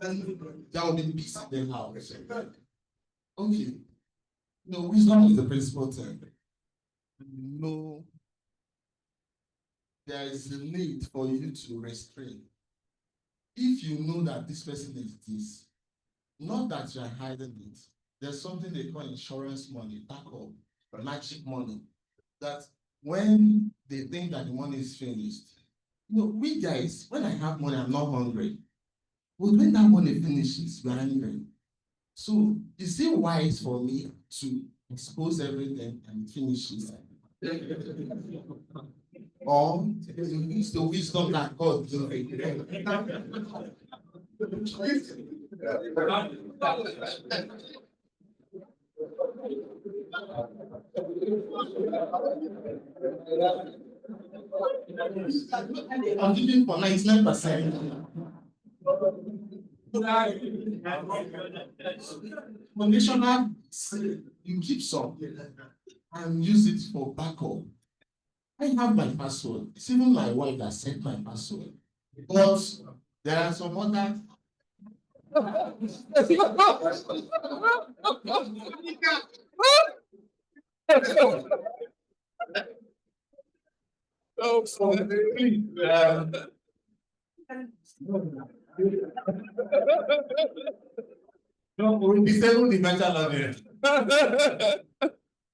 there will be peace in the house. Okay. Wisdom is the principal thing. No, there is a need for you to restrain. If you know that this person is this, not that you are hiding it, there's something they call insurance money, backup, magic money, that when they think that the money is finished, we guys, when I have money, I'm not hungry. But when that money finishes, we're angry. So is it wise for me to expose everything and it finishes? Or use the wisdom that God gave? I'm giving for 99%. Conditional, you keep some and use it for backup. I have my password. It's even my wife that set my password. But there are some other. No, we'll be settled the mental level.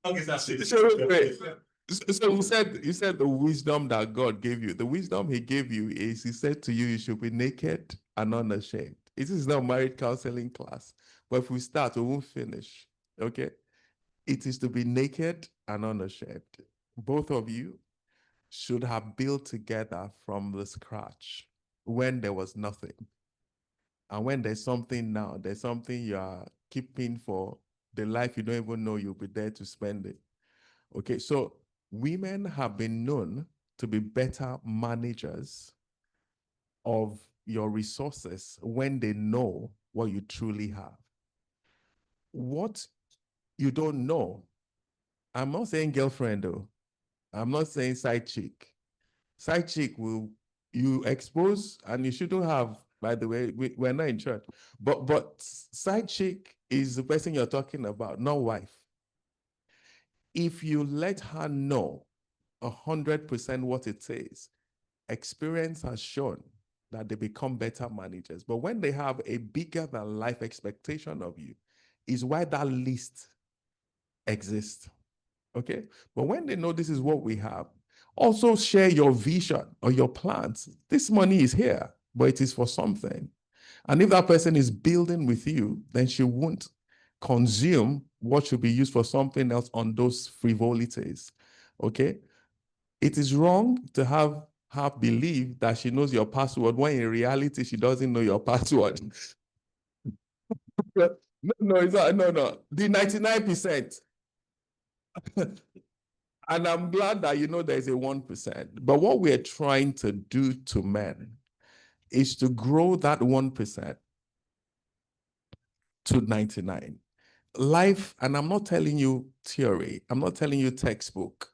Okay, that's it. So you said the wisdom that God gave you. The wisdom He gave you is He said to you, you should be naked and unashamed. This is not marriage counseling class, but if we start, we won't finish. Okay, it is to be naked and unashamed. Both of you should have built together from the scratch when there was nothing. And when there's something now, there's something you are keeping for the life you don't even know you'll be there to spend it. Okay, so women have been known to be better managers of your resources when they know what you truly have. What you don't know, I'm not saying girlfriend though, I'm not saying side chick. Side chick will you expose, and you shouldn't have, by the way, we're not in church, but side chick is the person you're talking about, not wife. If you let her know 100% what it says, experience has shown that they become better managers. But when they have a bigger than life expectation of you, is why that list exists. Okay? But when they know this is what we have, Also share your vision or your plans. This money is here, but it is for something. And if that person is building with you, then she won't consume what should be used for something else on those frivolities. Okay? It is wrong to have her believe that she knows your password when in reality she doesn't know your password. No, it's not. No. The 99%. And I'm glad that you know there's a 1%. But what we're trying to do to men is to grow that 1% to 99. Life, and I'm not telling you theory, I'm not telling you textbook.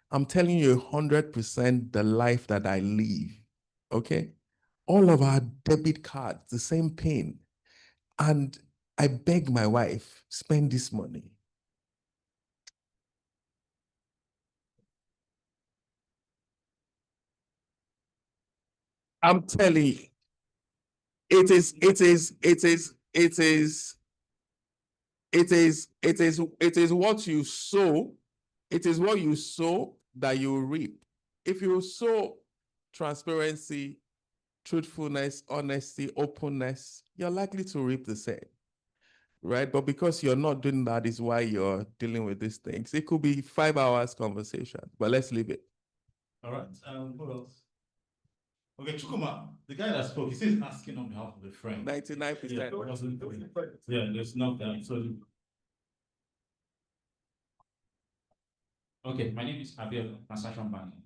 I'm telling you 100% the life that I live. Okay? All of our debit cards, the same pain. And I beg my wife, spend this money. I'm telling you, it is what you sow. It is what you sow that you reap. If you sow transparency, truthfulness, honesty, openness, you're likely to reap the same. Right? But because you're not doing that is why you're dealing with these things. It could be 5 hours conversation, but let's leave it. All right. Who else? Okay, Chukuma, the guy that spoke, he says asking on behalf of the friend. 99%. Yeah, there's not that. So, okay, my name is Abiel Transaction Banking.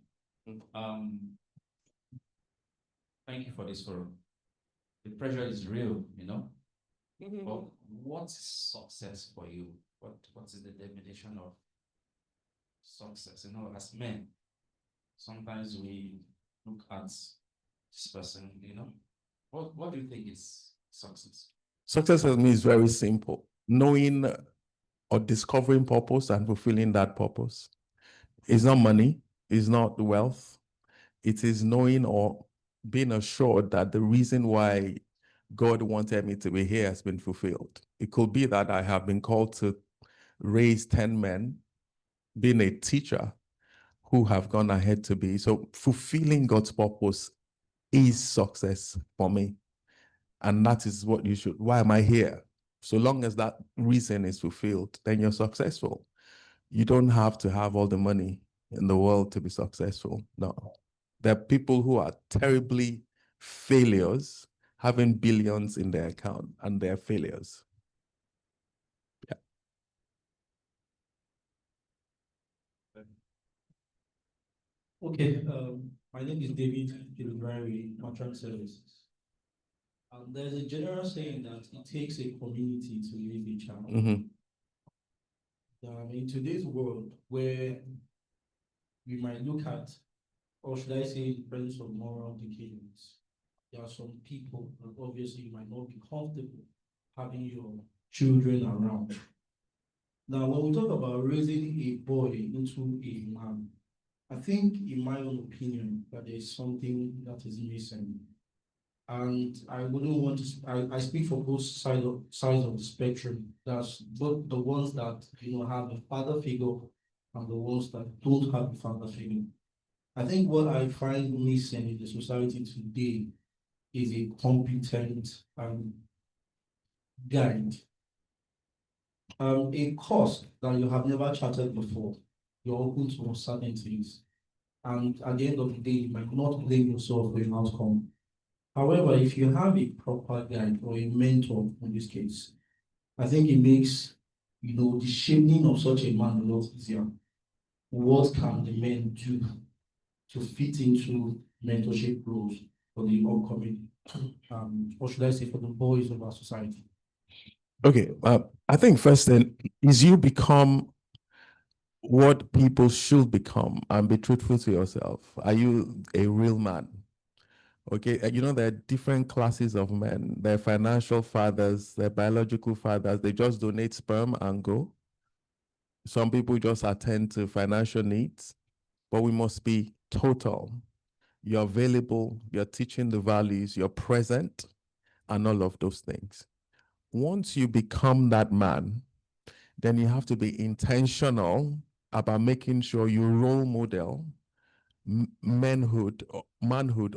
Thank you for this forum. The pressure is real, you know. But what's success for you? What is the definition of success? You know, as men, sometimes we look at this person, you know. What do you think is success? Success for me is very simple. Knowing or discovering purpose and fulfilling that purpose. It's not money, it's not wealth. It is knowing or being assured that the reason why God wanted me to be here has been fulfilled. It could be that I have been called to raise 10 men, being a teacher who have gone ahead to be. So fulfilling God's purpose is success for me. And that is what you should. Why am I here? So long as that reason is fulfilled, then you're successful. You don't have to have all the money in the world to be successful. No. There are people who are terribly failures, having billions in their account, and they're failures. Yeah. Okay, my name is David Gilbrari, Merchant Services. There's a general saying that it takes a community to raise a child. In today's world, where we might look at, or should I say, in presence of moral decadence, there are some people that obviously you might not be comfortable having your children around. Now, when we talk about raising a boy into a man, I think, in my own opinion, that there's something that is missing. And I wouldn't want to, I speak for both sides of the spectrum. That's both the ones that, have a father figure and the ones that don't have a father figure. I think what I find missing in the society today is a competent guide. A course that you have never charted before. You're open to uncertainties. And at the end of the day, you might not blame yourself for an outcome. However, if you have a proper guide or a mentor in this case, I think it makes, the shaping of such a man a lot easier. What can the men do to fit into mentorship roles for the upcoming, or should I say for the boys of our society? Okay, I think first thing is you become what people should become and be truthful to yourself. Are you a real man? Okay, there are different classes of men. They're financial fathers, they're biological fathers. They just donate sperm and go. Some people just attend to financial needs, but we must be total. You're available, you're teaching the values, you're present, and all of those things. Once you become that man, then you have to be intentional about making sure you role model manhood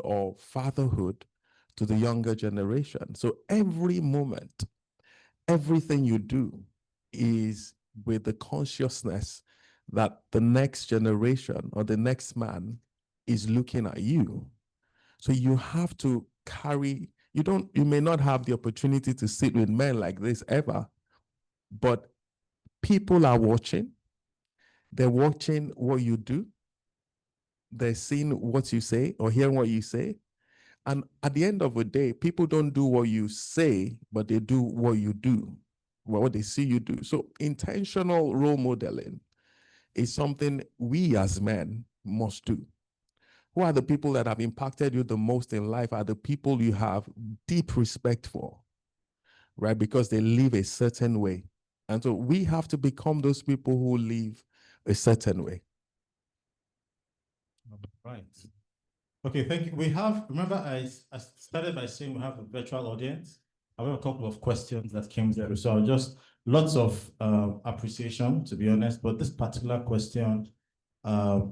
or fatherhood to the younger generation. So every moment, everything you do is with the consciousness that the next generation or the next man is looking at you. So you have to carry, you may not have the opportunity to sit with men like this ever, but people are watching. They're watching what you do. They're seeing what you say or hearing what you say. And at the end of the day, people don't do what you say, but they do what you do, what they see you do. So intentional role modeling is something we as men must do. Who are the people that have impacted you the most in life? Are the people you have deep respect for, right? Because they live a certain way. And so we have to become those people who live a certain way. Right. Okay, thank you. We have, remember I started by saying we have a virtual audience. I have a couple of questions that came through. So just lots of appreciation, to be honest, but this particular question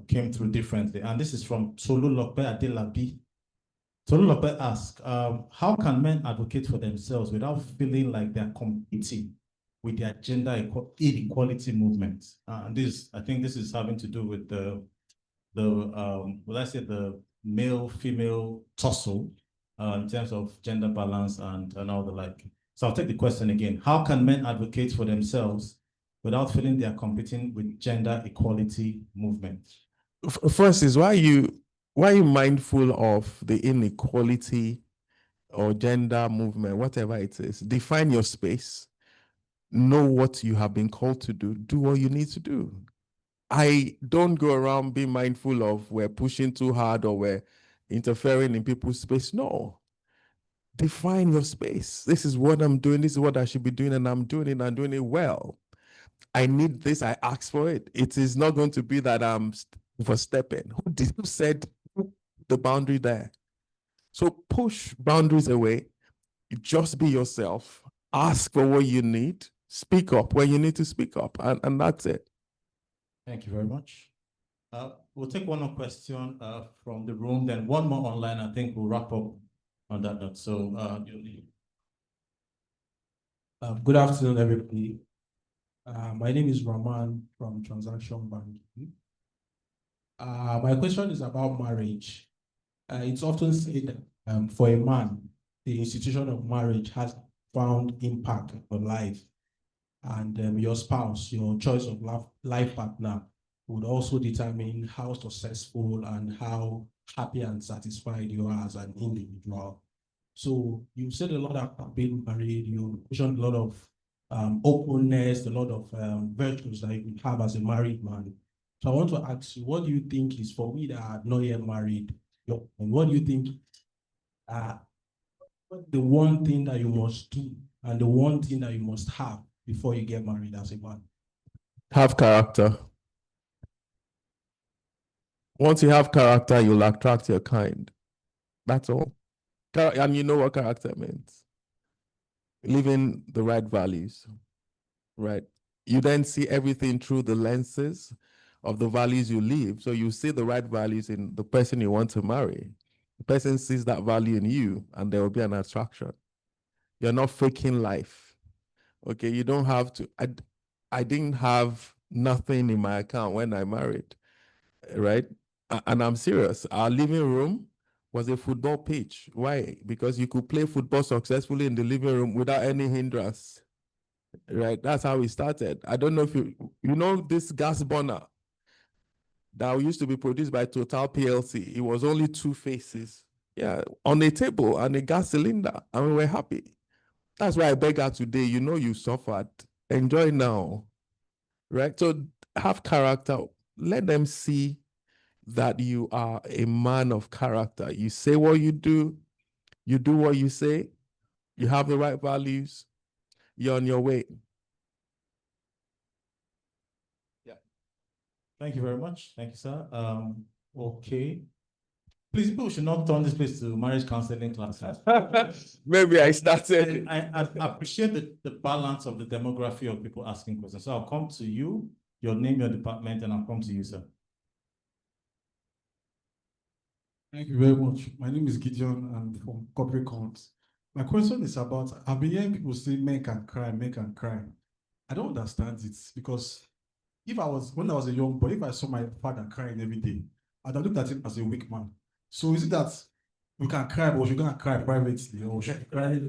came through differently. And this is from Tolulope Adelabi. Tolulope asks, how can men advocate for themselves without feeling like they're competing with their gender inequality movement? And this, I think this is having to do with the male-female tussle in terms of gender balance and all the like. So I'll take the question again. How can men advocate for themselves without feeling they are competing with gender equality movement? First is why are you mindful of the inequality or gender movement, whatever it is? Define your space. Know what you have been called to do. Do what you need to do. I don't go around being mindful of we're pushing too hard or we're interfering in people's space. No. Define your space. This is what I'm doing. This is what I should be doing, and I'm doing it, and I'm doing it well. I need this. I asked for it. It is not going to be that I'm overstepping. Who said the boundary there? So push boundaries away. Just be yourself. Ask for what you need. Speak up when you need to speak up, and that's it. Thank you very much. We'll take one more question from the room, then one more online. I think we'll wrap up on that note. So, good afternoon, everybody. My name is Raman from Transaction Banking. My question is about marriage. It's often said that for a man, the institution of marriage has profound impact on life, and your spouse, your choice of life partner, would also determine how successful and how happy and satisfied you are as an individual. So you said a lot about being married, you mentioned a lot of openness, a lot of virtues that you have as a married man. So I want to ask you, what do you think is, for me that are not yet married, and what do you think the one thing that you must do and the one thing that you must have before you get married as a man? Have character. Once you have character, you'll attract your kind. That's all. And you know what character means. Living the right values, right? You then see everything through the lenses of the values you live. So you see the right values in the person you want to marry. The person sees that value in you, and there will be an attraction. You're not faking life. Okay, you don't have to. I didn't have nothing in my account when I married, right? And I'm serious. Our living room was a football pitch. Why? Because you could play football successfully in the living room without any hindrance, right? That's how we started. I don't know if you know this gas burner that used to be produced by Total PLC. It was only two faces, yeah, on a table and a gas cylinder, and we were happy. That's why I beg her today. You know you suffered. Enjoy now, right? So have character. Let them see that you are a man of character. You say what you do what you say, you have the right values, you're on your way. Yeah. Thank you very much. Thank you, sir. Okay. Please, people should not turn this place to marriage counseling classes. Maybe I started. I appreciate the balance of the demography of people asking questions. So I'll come to you, your name, your department, and I'll come to you, sir. Thank you very much. My name is Gideon. I'm from Corporate Cons. My question is about, I've been hearing people say men can cry, men can cry. I don't understand it because when I was a young boy, if I saw my father crying every day, I'd have looked at him as a weak man. So is it that we can cry, but we're gonna cry privately, or we should cry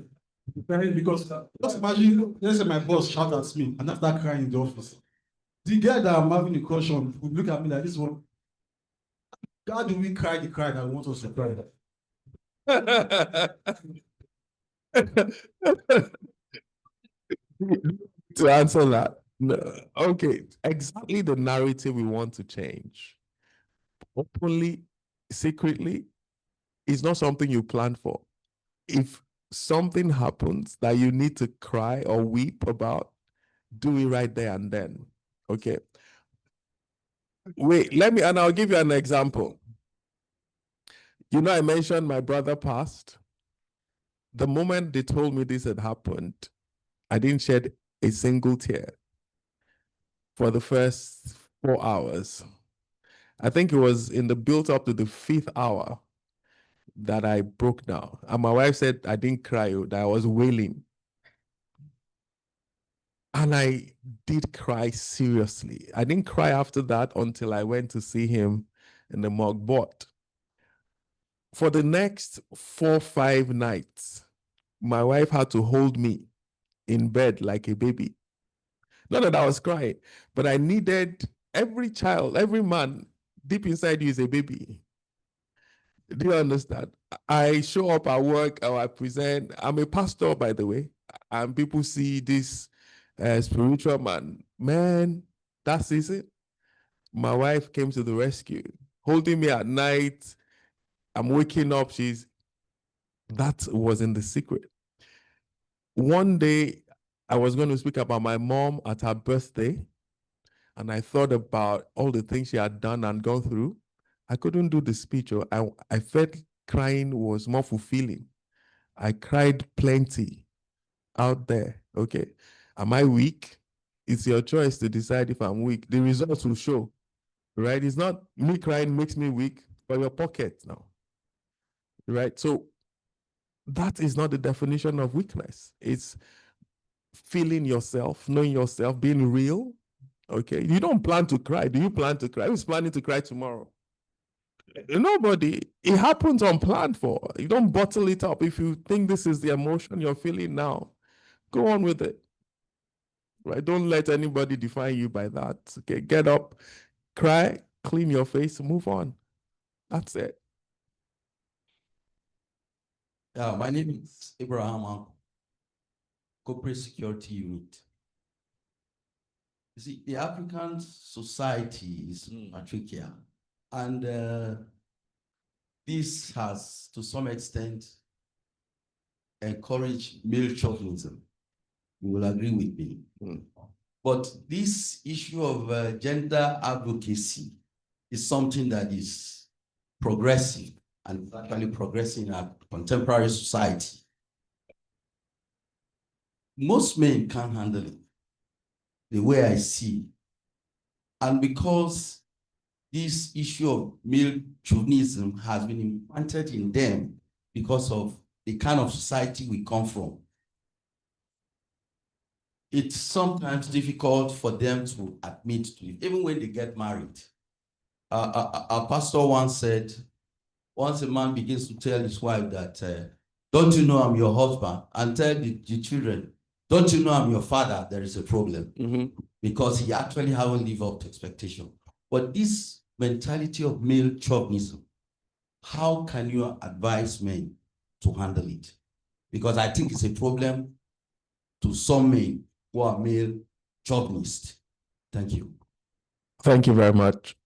because just imagine, let's say my boss shout at me and after crying in the office. The guy that I'm having a crush on would look at me like this one. How do we cry the cry that we want us to cry? To answer that, no. Okay, exactly the narrative we want to change. Openly, secretly, is not something you plan for. If something happens that you need to cry or weep about, do it right there and then. Okay. Wait, and I'll give you an example. You know, I mentioned my brother passed. The moment they told me this had happened, I didn't shed a single tear for the first 4 hours. I think it was in the build up to the 5th hour that I broke down. And my wife said I didn't cry, that I was wailing. And I did cry seriously. I didn't cry after that until I went to see him in the morgue. But for the next 4, 5 nights, my wife had to hold me in bed like a baby. Not that I was crying, but I needed every child, every man deep inside you is a baby. Do you understand? I show up at work or I present. I'm a pastor, by the way, and people see this spiritual man. Man, that's it. My wife came to the rescue, holding me at night. I'm waking up. That was in the secret. One day, I was going to speak about my mom at her birthday, and I thought about all the things she had done and gone through. I couldn't do the speech. I felt crying was more fulfilling. I cried plenty out there. Okay. Am I weak? It's your choice to decide if I'm weak. The results will show, right? It's not me crying makes me weak for your pocket now, right? So that is not the definition of weakness. It's feeling yourself, knowing yourself, being real. Okay. You don't plan to cry. Do you plan to cry? Who's planning to cry tomorrow? Nobody. It happens unplanned for. You don't bottle it up. If you think this is the emotion you're feeling now, go on with it. Right? Don't let anybody define you by that. Okay, get up, cry, clean your face, move on. That's it. My name is Abraham Anko, Corporate Security Unit. You see, the African society is matriarchal, and this has, to some extent, encouraged male chauvinism. You will agree with me. But this issue of gender advocacy is something that is progressive and actually progressing in our contemporary society. Most men can't handle it the way I see. And because this issue of male chauvinism has been implanted in them because of the kind of society we come from, it's sometimes difficult for them to admit to it, even when they get married. Our pastor once said, once a man begins to tell his wife that, don't you know I'm your husband, and tell the children, don't you know I'm your father, there is a problem. Because he actually haven't lived up to expectation. But this mentality of male chauvinism, how can you advise men to handle it? Because I think it's a problem to some men who are male chauvinists. Thank you. Thank you very much.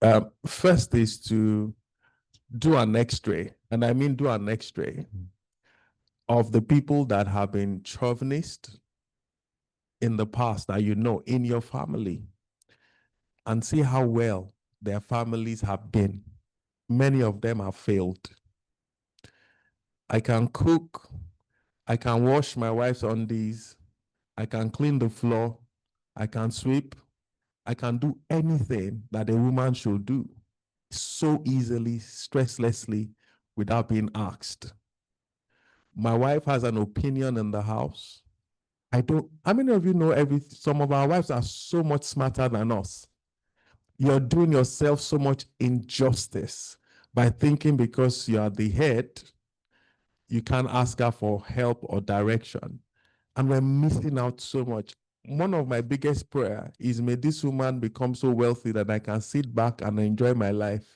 First is to do an X-ray, and I mean do an X-ray of the people that have been chauvinist in the past that you know in your family, and see how well their families have been. Many of them have failed. I can cook, I can wash my wife's undies, I can clean the floor, I can sweep, I can do anything that a woman should do so easily, stresslessly, without being asked. My wife has an opinion in the house. How many of you know some of our wives are so much smarter than us? You're doing yourself so much injustice by thinking because you are the head, you can't ask her for help or direction. And we're missing out so much. One of my biggest prayer is, may this woman become so wealthy that I can sit back and enjoy my life.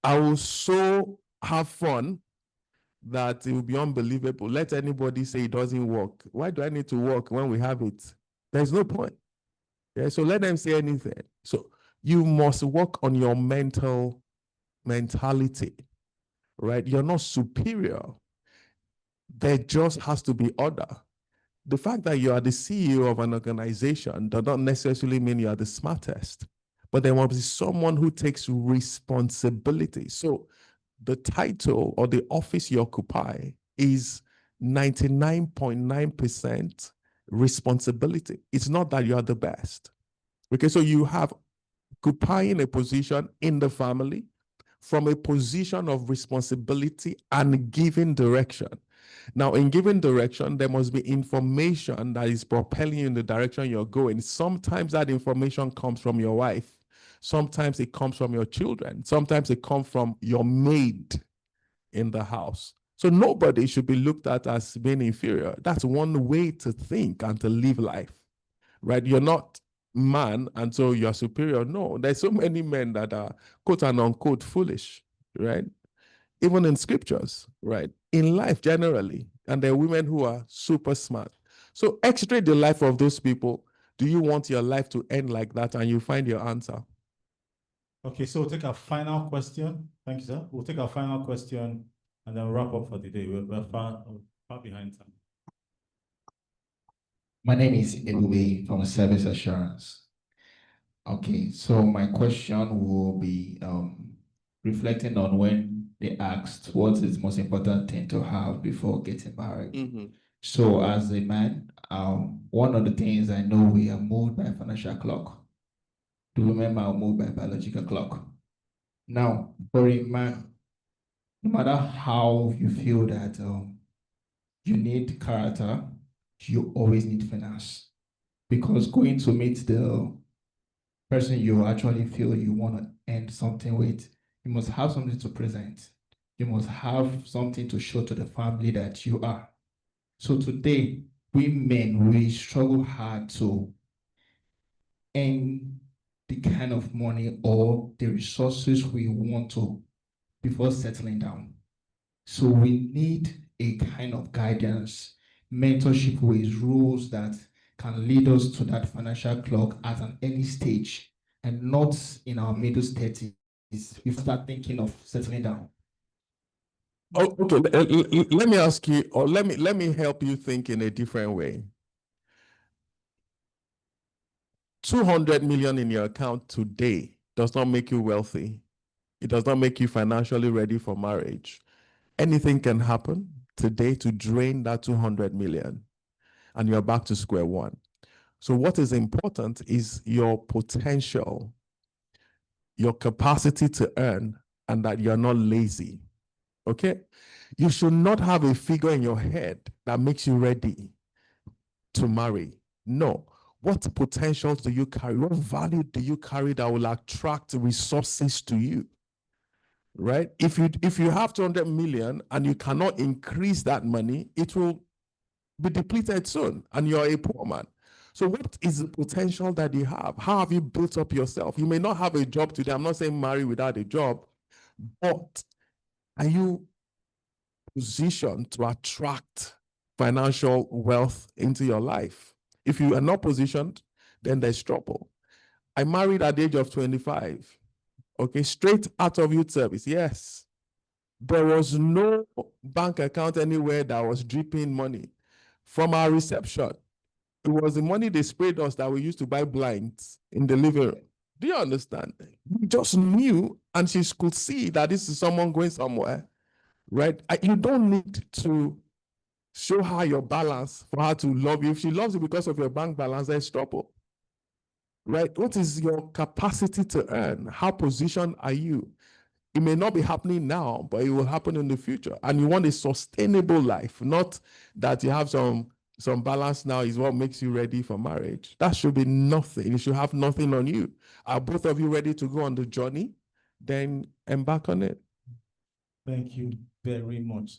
I will so have fun that it will be unbelievable. Let anybody say it doesn't work. Why do I need to work when we have it? There's no point. Yeah, so let them say anything. So you must work on your mentality, right? You're not superior. There just has to be order. The fact that you are the CEO of an organization does not necessarily mean you are the smartest, but there must be someone who takes responsibility. So the title or the office you occupy is 99.9% responsibility. It's not that you are the best. Okay, so you have occupying a position in the family from a position of responsibility and giving direction. Now, in giving direction, there must be information that is propelling you in the direction you're going. Sometimes that information comes from your wife. Sometimes it comes from your children. Sometimes it comes from your maid in the house. So nobody should be looked at as being inferior. That's one way to think and to live life, right? You're not man, and so you're superior. No, there's so many men that are quote and unquote foolish, right? Even in scriptures, right? In life generally. And there are women who are super smart. So x-ray the life of those people. Do you want your life to end like that? And you find your answer. Okay, so we'll take our final question. Thank you, sir. We'll take our final question and then wrap up for the day. We're far behind time. My name is Ebube from Service Assurance. Okay, so my question will be reflecting on when they asked what is the most important thing to have before getting married. So as a man, one of the things I know, we are moved by a financial clock. To remember, I'm moved by a biological clock. Now, for a man, no matter how you feel that you need character, you always need finance. Because going to meet the person you actually feel you want to end something with, you must have something to present. You must have something to show to the family that you are. So today, we men, we struggle hard to earn the kind of money or the resources we want to before settling down. So we need a kind of guidance, mentorship ways, rules that can lead us to that financial clock at an early stage and not in our middle 30s. We start thinking of settling down. Oh, okay, let me ask you, or let me help you think in a different way. 200 million in your account today does not make you wealthy. It does not make you financially ready for marriage. Anything can happen today to drain that 200 million, and you're back to square one. So what is important is your potential, your capacity to earn, and that you're not lazy. Okay? You should not have a figure in your head that makes you ready to marry. No. What potential do you carry? What value do you carry that will attract resources to you? Right? If you have 200 million and you cannot increase that money, it will be depleted soon, and you're a poor man. So what is the potential that you have? How have you built up yourself? You may not have a job today. I'm not saying marry without a job, but are you positioned to attract financial wealth into your life? If you are not positioned, then there's trouble. I married at the age of 25. Okay, straight out of youth service. Yes. There was no bank account anywhere that was dripping money from our reception. It was the money they sprayed us that we used to buy blinds in the living room. Do you understand? We just knew, and she could see that this is someone going somewhere, right? You don't need to show her your balance for her to love you. If she loves you because of your bank balance, there's trouble, right? What is your capacity to earn? How positioned are you? It may not be happening now, but it will happen in the future. And you want a sustainable life, not that you have some balance now is what makes you ready for marriage. That should be nothing. You should have nothing on you. Are both of you ready to go on the journey? Then embark on it. Thank you very much.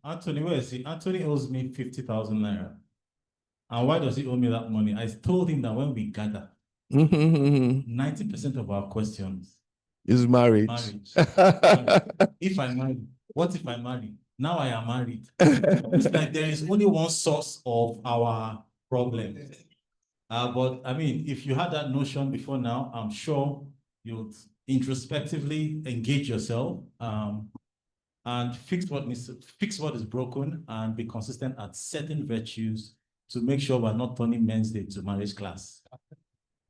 Anthony, where is he? Anthony owes me 50,000 naira. And why does he owe me that money? I told him that when we gather, 90% of our questions is marriage. Marriage. If I marry, what if I marry? Now I am married. It's like there is only one source of our problem. But I mean, if you had that notion before now, I'm sure you'd introspectively engage yourself and fix what is broken and be consistent at certain virtues to make sure we're not turning men's day to marriage class.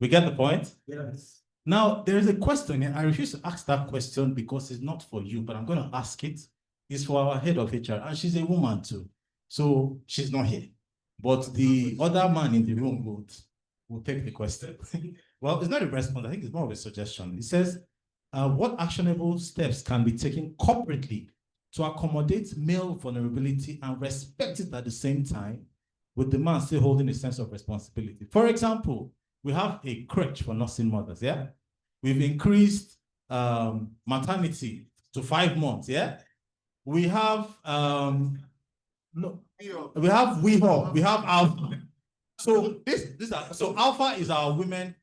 We get the point? Yes. Now, there is a question, and I refuse to ask that question because it's not for you, but I'm going to ask it. It's for our head of HR, and she's a woman too. So she's not here. But the other man in the room will take the question. Well, it's not a response. I think it's more of a suggestion. It says, what actionable steps can be taken corporately to accommodate male vulnerability and respect it at the same time, with the man still holding a sense of responsibility? For example, we have a crèche for nursing mothers, yeah? We've increased maternity to 5 months, yeah? We have, we have Alpha. So so Alpha is our women,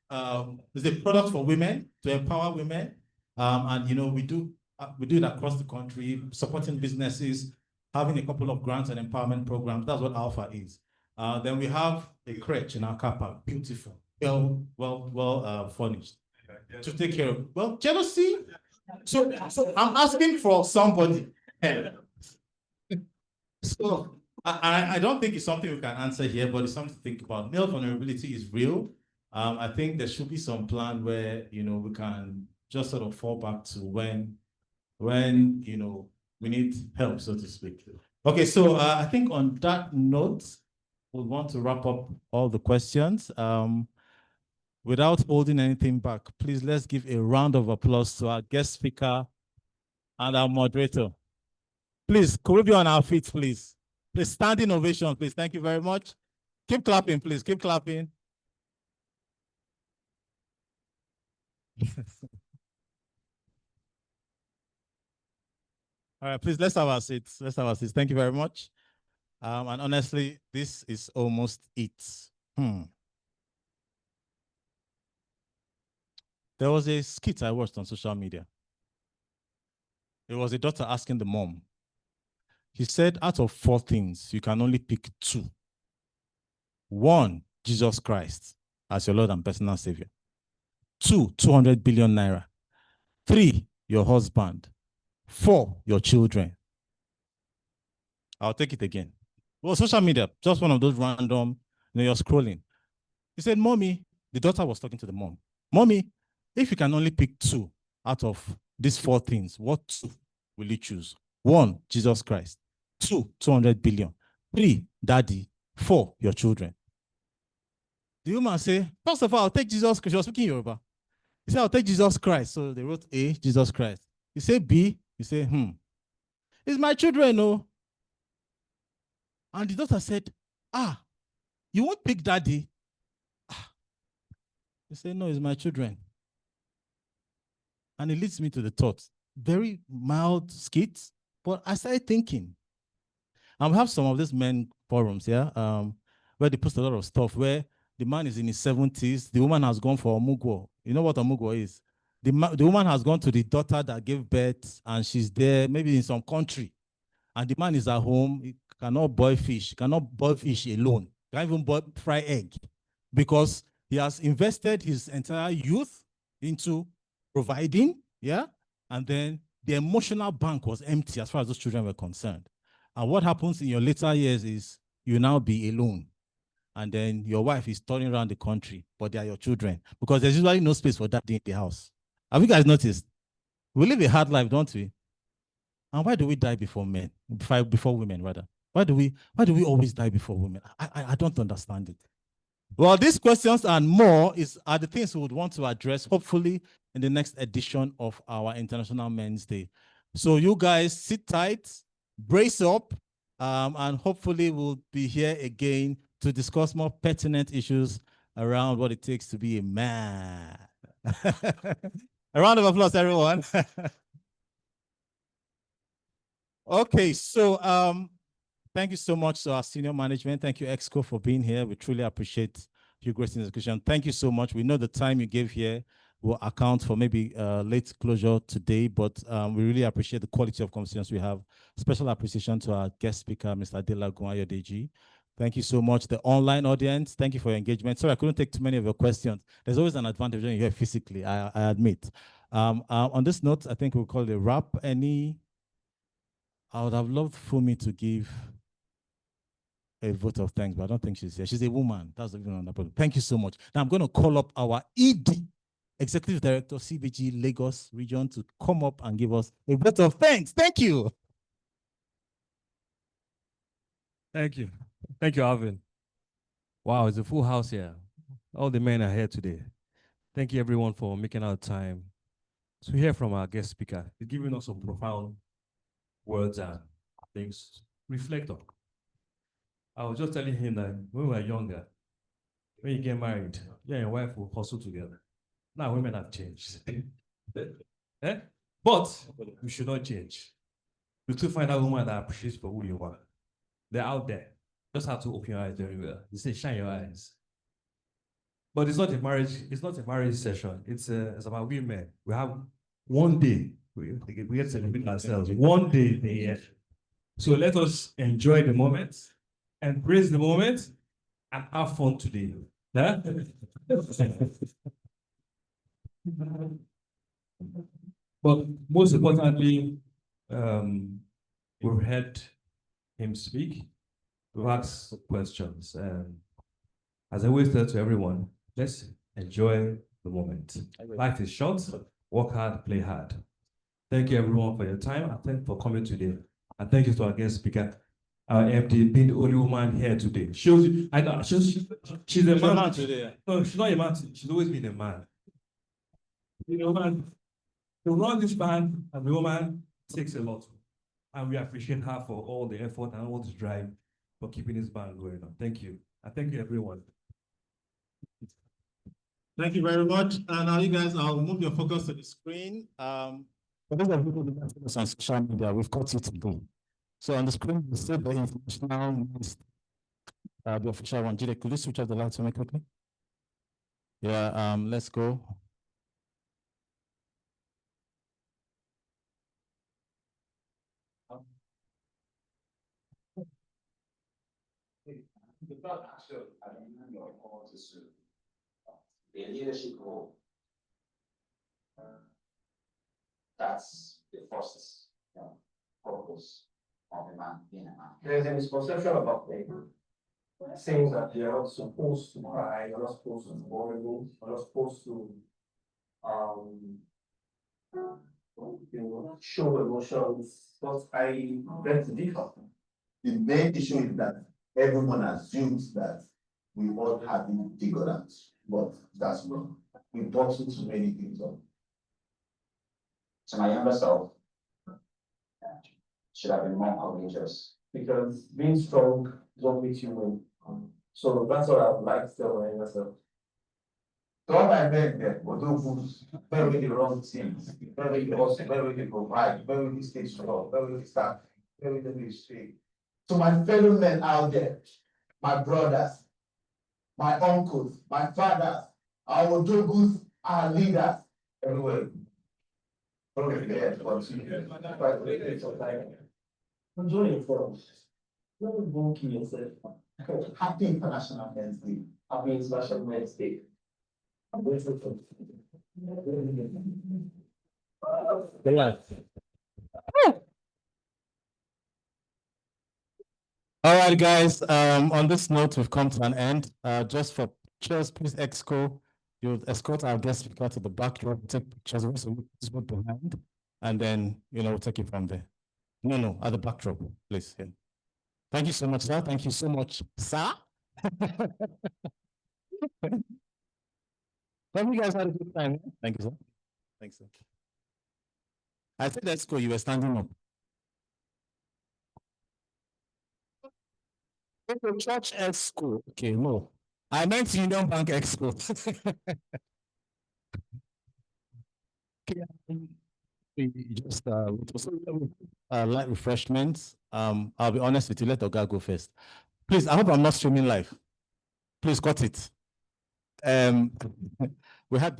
is a product for women, to empower women. And you know, we do it across the country, supporting businesses, having a couple of grants and empowerment programs. That's what Alpha is. Then we have a crèche in our car park, beautiful. Well furnished to take care of. Well, jealousy. So I'm asking for somebody. So I don't think it's something we can answer here, but it's something to think about. Male vulnerability is real. I think there should be some plan where, you know, we can just sort of fall back to when you know, we need help, so to speak. Okay, so I think on that note, we'll want to wrap up all the questions. Without holding anything back, please let's give a round of applause to our guest speaker and our moderator. Please, could we be on our feet, please? Please, standing ovation, please. Thank you very much. Keep clapping, please. Keep clapping. All right, please, let's have our seats. Let's have our seats. Thank you very much. And honestly, this is almost it. There was a skit I watched on social media. It was a daughter asking the mom. He said, out of 4 things, you can only pick 2. 1, Jesus Christ as your Lord and personal Savior. 2, 200 billion naira. 3, your husband. 4, your children. I'll take it again. Well, social media, just one of those random, you know, you're scrolling. He said, Mommy, the daughter was talking to the mom. Mommy, if you can only pick 2 out of these 4 things, what 2 will you choose? 1, Jesus Christ. 2, 200 billion. 3, daddy. 4, your children. The woman say, first of all, I'll take Jesus Christ. She was speaking Yoruba. He said, I'll take Jesus Christ. So they wrote A, Jesus Christ. He said B. He said, it's my children, no. And the daughter said, you won't pick daddy? He said, no, it's my children. And it leads me to the thought. Very mild skit, but I started thinking. And we have some of these men forums, yeah, where they post a lot of stuff where the man is in his 70s, the woman has gone for omugwo. You know what omugwo is? The woman has gone to the daughter that gave birth, and she's there, maybe in some country. And the man is at home, he cannot boil fish alone, can't even fry egg, because he has invested his entire youth into providing, yeah? And then the emotional bank was empty as far as those children were concerned. And what happens in your later years is you now be alone. And then your wife is turning around the country, but they are your children, because there's usually no space for that in the house. Have you guys noticed? We live a hard life, don't we? And why do we die before men? Before women, rather? Why do we always die before women? I don't understand it. Well, these questions and more are the things we would want to address, hopefully, in the next edition of our International Men's Day. So you guys sit tight, brace up, and hopefully we'll be here again to discuss more pertinent issues around what it takes to be a man. A round of applause, everyone. Okay, so thank you so much to our senior management. Thank you, Exco, for being here. We truly appreciate your grace in the discussion. Thank you so much. We know the time you gave here will account for maybe late closure today, but we really appreciate the quality of conversations we have. Special appreciation to our guest speaker, Mr. Adelagun Ayodeji. Thank you so much. The online audience, thank you for your engagement. Sorry, I couldn't take too many of your questions. There's always an advantage when you're here physically, I admit. On this note, I think we'll call it a wrap. I would have loved Fumi to give a vote of thanks, but I don't think she's here. She's a woman. That's even another problem. Thank you so much. Now I'm going to call up our ED, Executive Director, CBG Lagos Region, to come up and give us a vote of thanks. Thank you. Thank you. Thank you, Alvin. Wow, it's a full house here. All the men are here today. Thank you, everyone, for making out time to hear from our guest speaker. He's giving us some profound words and things to reflect on. I was just telling him that when we were younger, when you get married, you and your wife will hustle together. Now women have changed. Eh? But we should not change. We still find a woman that appreciates for who you are. They're out there. Just have to open your eyes very well. They say shine your eyes. But it's not a marriage session. It's about women. We have one day. We get to celebrate ourselves. One day in the year. So let us enjoy the moment, embrace the moment, and have fun today. Yeah? But most importantly, we've heard him speak. We've asked questions. As I always tell to everyone, let's enjoy the moment. Life is short. Work hard, play hard. Thank you, everyone, for your time. And thank you for coming today. And thank you to our guest speaker, our MD, being the only woman here today. Shows you, I know, she's a man today. No, she's not a man. She's always been a man. You know, man, to run this band and the woman takes a lot. And we appreciate her for all the effort and all the drive for keeping this band going on. Thank you. And thank you, everyone. Thank you very much. And now you guys, I'll move your focus to the screen. For those of you who don't follow us on social media, we've got you to go. So on the screen, you see the international, the official one. Jide, could you switch off the lights for me quickly? Yeah, let's go. The leadership role. That's the first purpose of a man being a man. There's a misconception about labor, saying that you're not supposed to cry, you're not supposed to be vulnerable, you're not supposed to show emotions. But I beg to differ. The main issue is that everyone assumes that we all have been figured out, but that's wrong. We bottle too many things up. So my younger self should have been more courageous. Because being strong don't make you win. So that's what I would like to tell my younger self. So all my men there, but those where we the wrong things, where we hustle, where we provide, where we stay strong, where we start, where we be straight. So my fellow men out there, my brothers, my uncles, my fathers, our Ojogus, our leaders, everywhere. Enjoy yourself. Don't kill yourself. Happy International Men's Day. Happy International Men's Day. All right, guys. On this note, we've come to an end. Just for pictures, please Exco, you'll escort our guest speaker to the back door, take pictures of us, behind, and then we'll take it from there. No, at the back drop, please. Yeah. Thank you so much, sir. Thank you so much, sir. Hope you guys had a good time. Thank you, sir. Thanks, sir. I said let's go. You were standing up. Okay, Church Expo. Okay, no. I meant Union Bank Expo. Okay, we just light refreshments. I'll be honest with you. Let Oga go first. Please, I hope I'm not streaming live. Please cut it. We had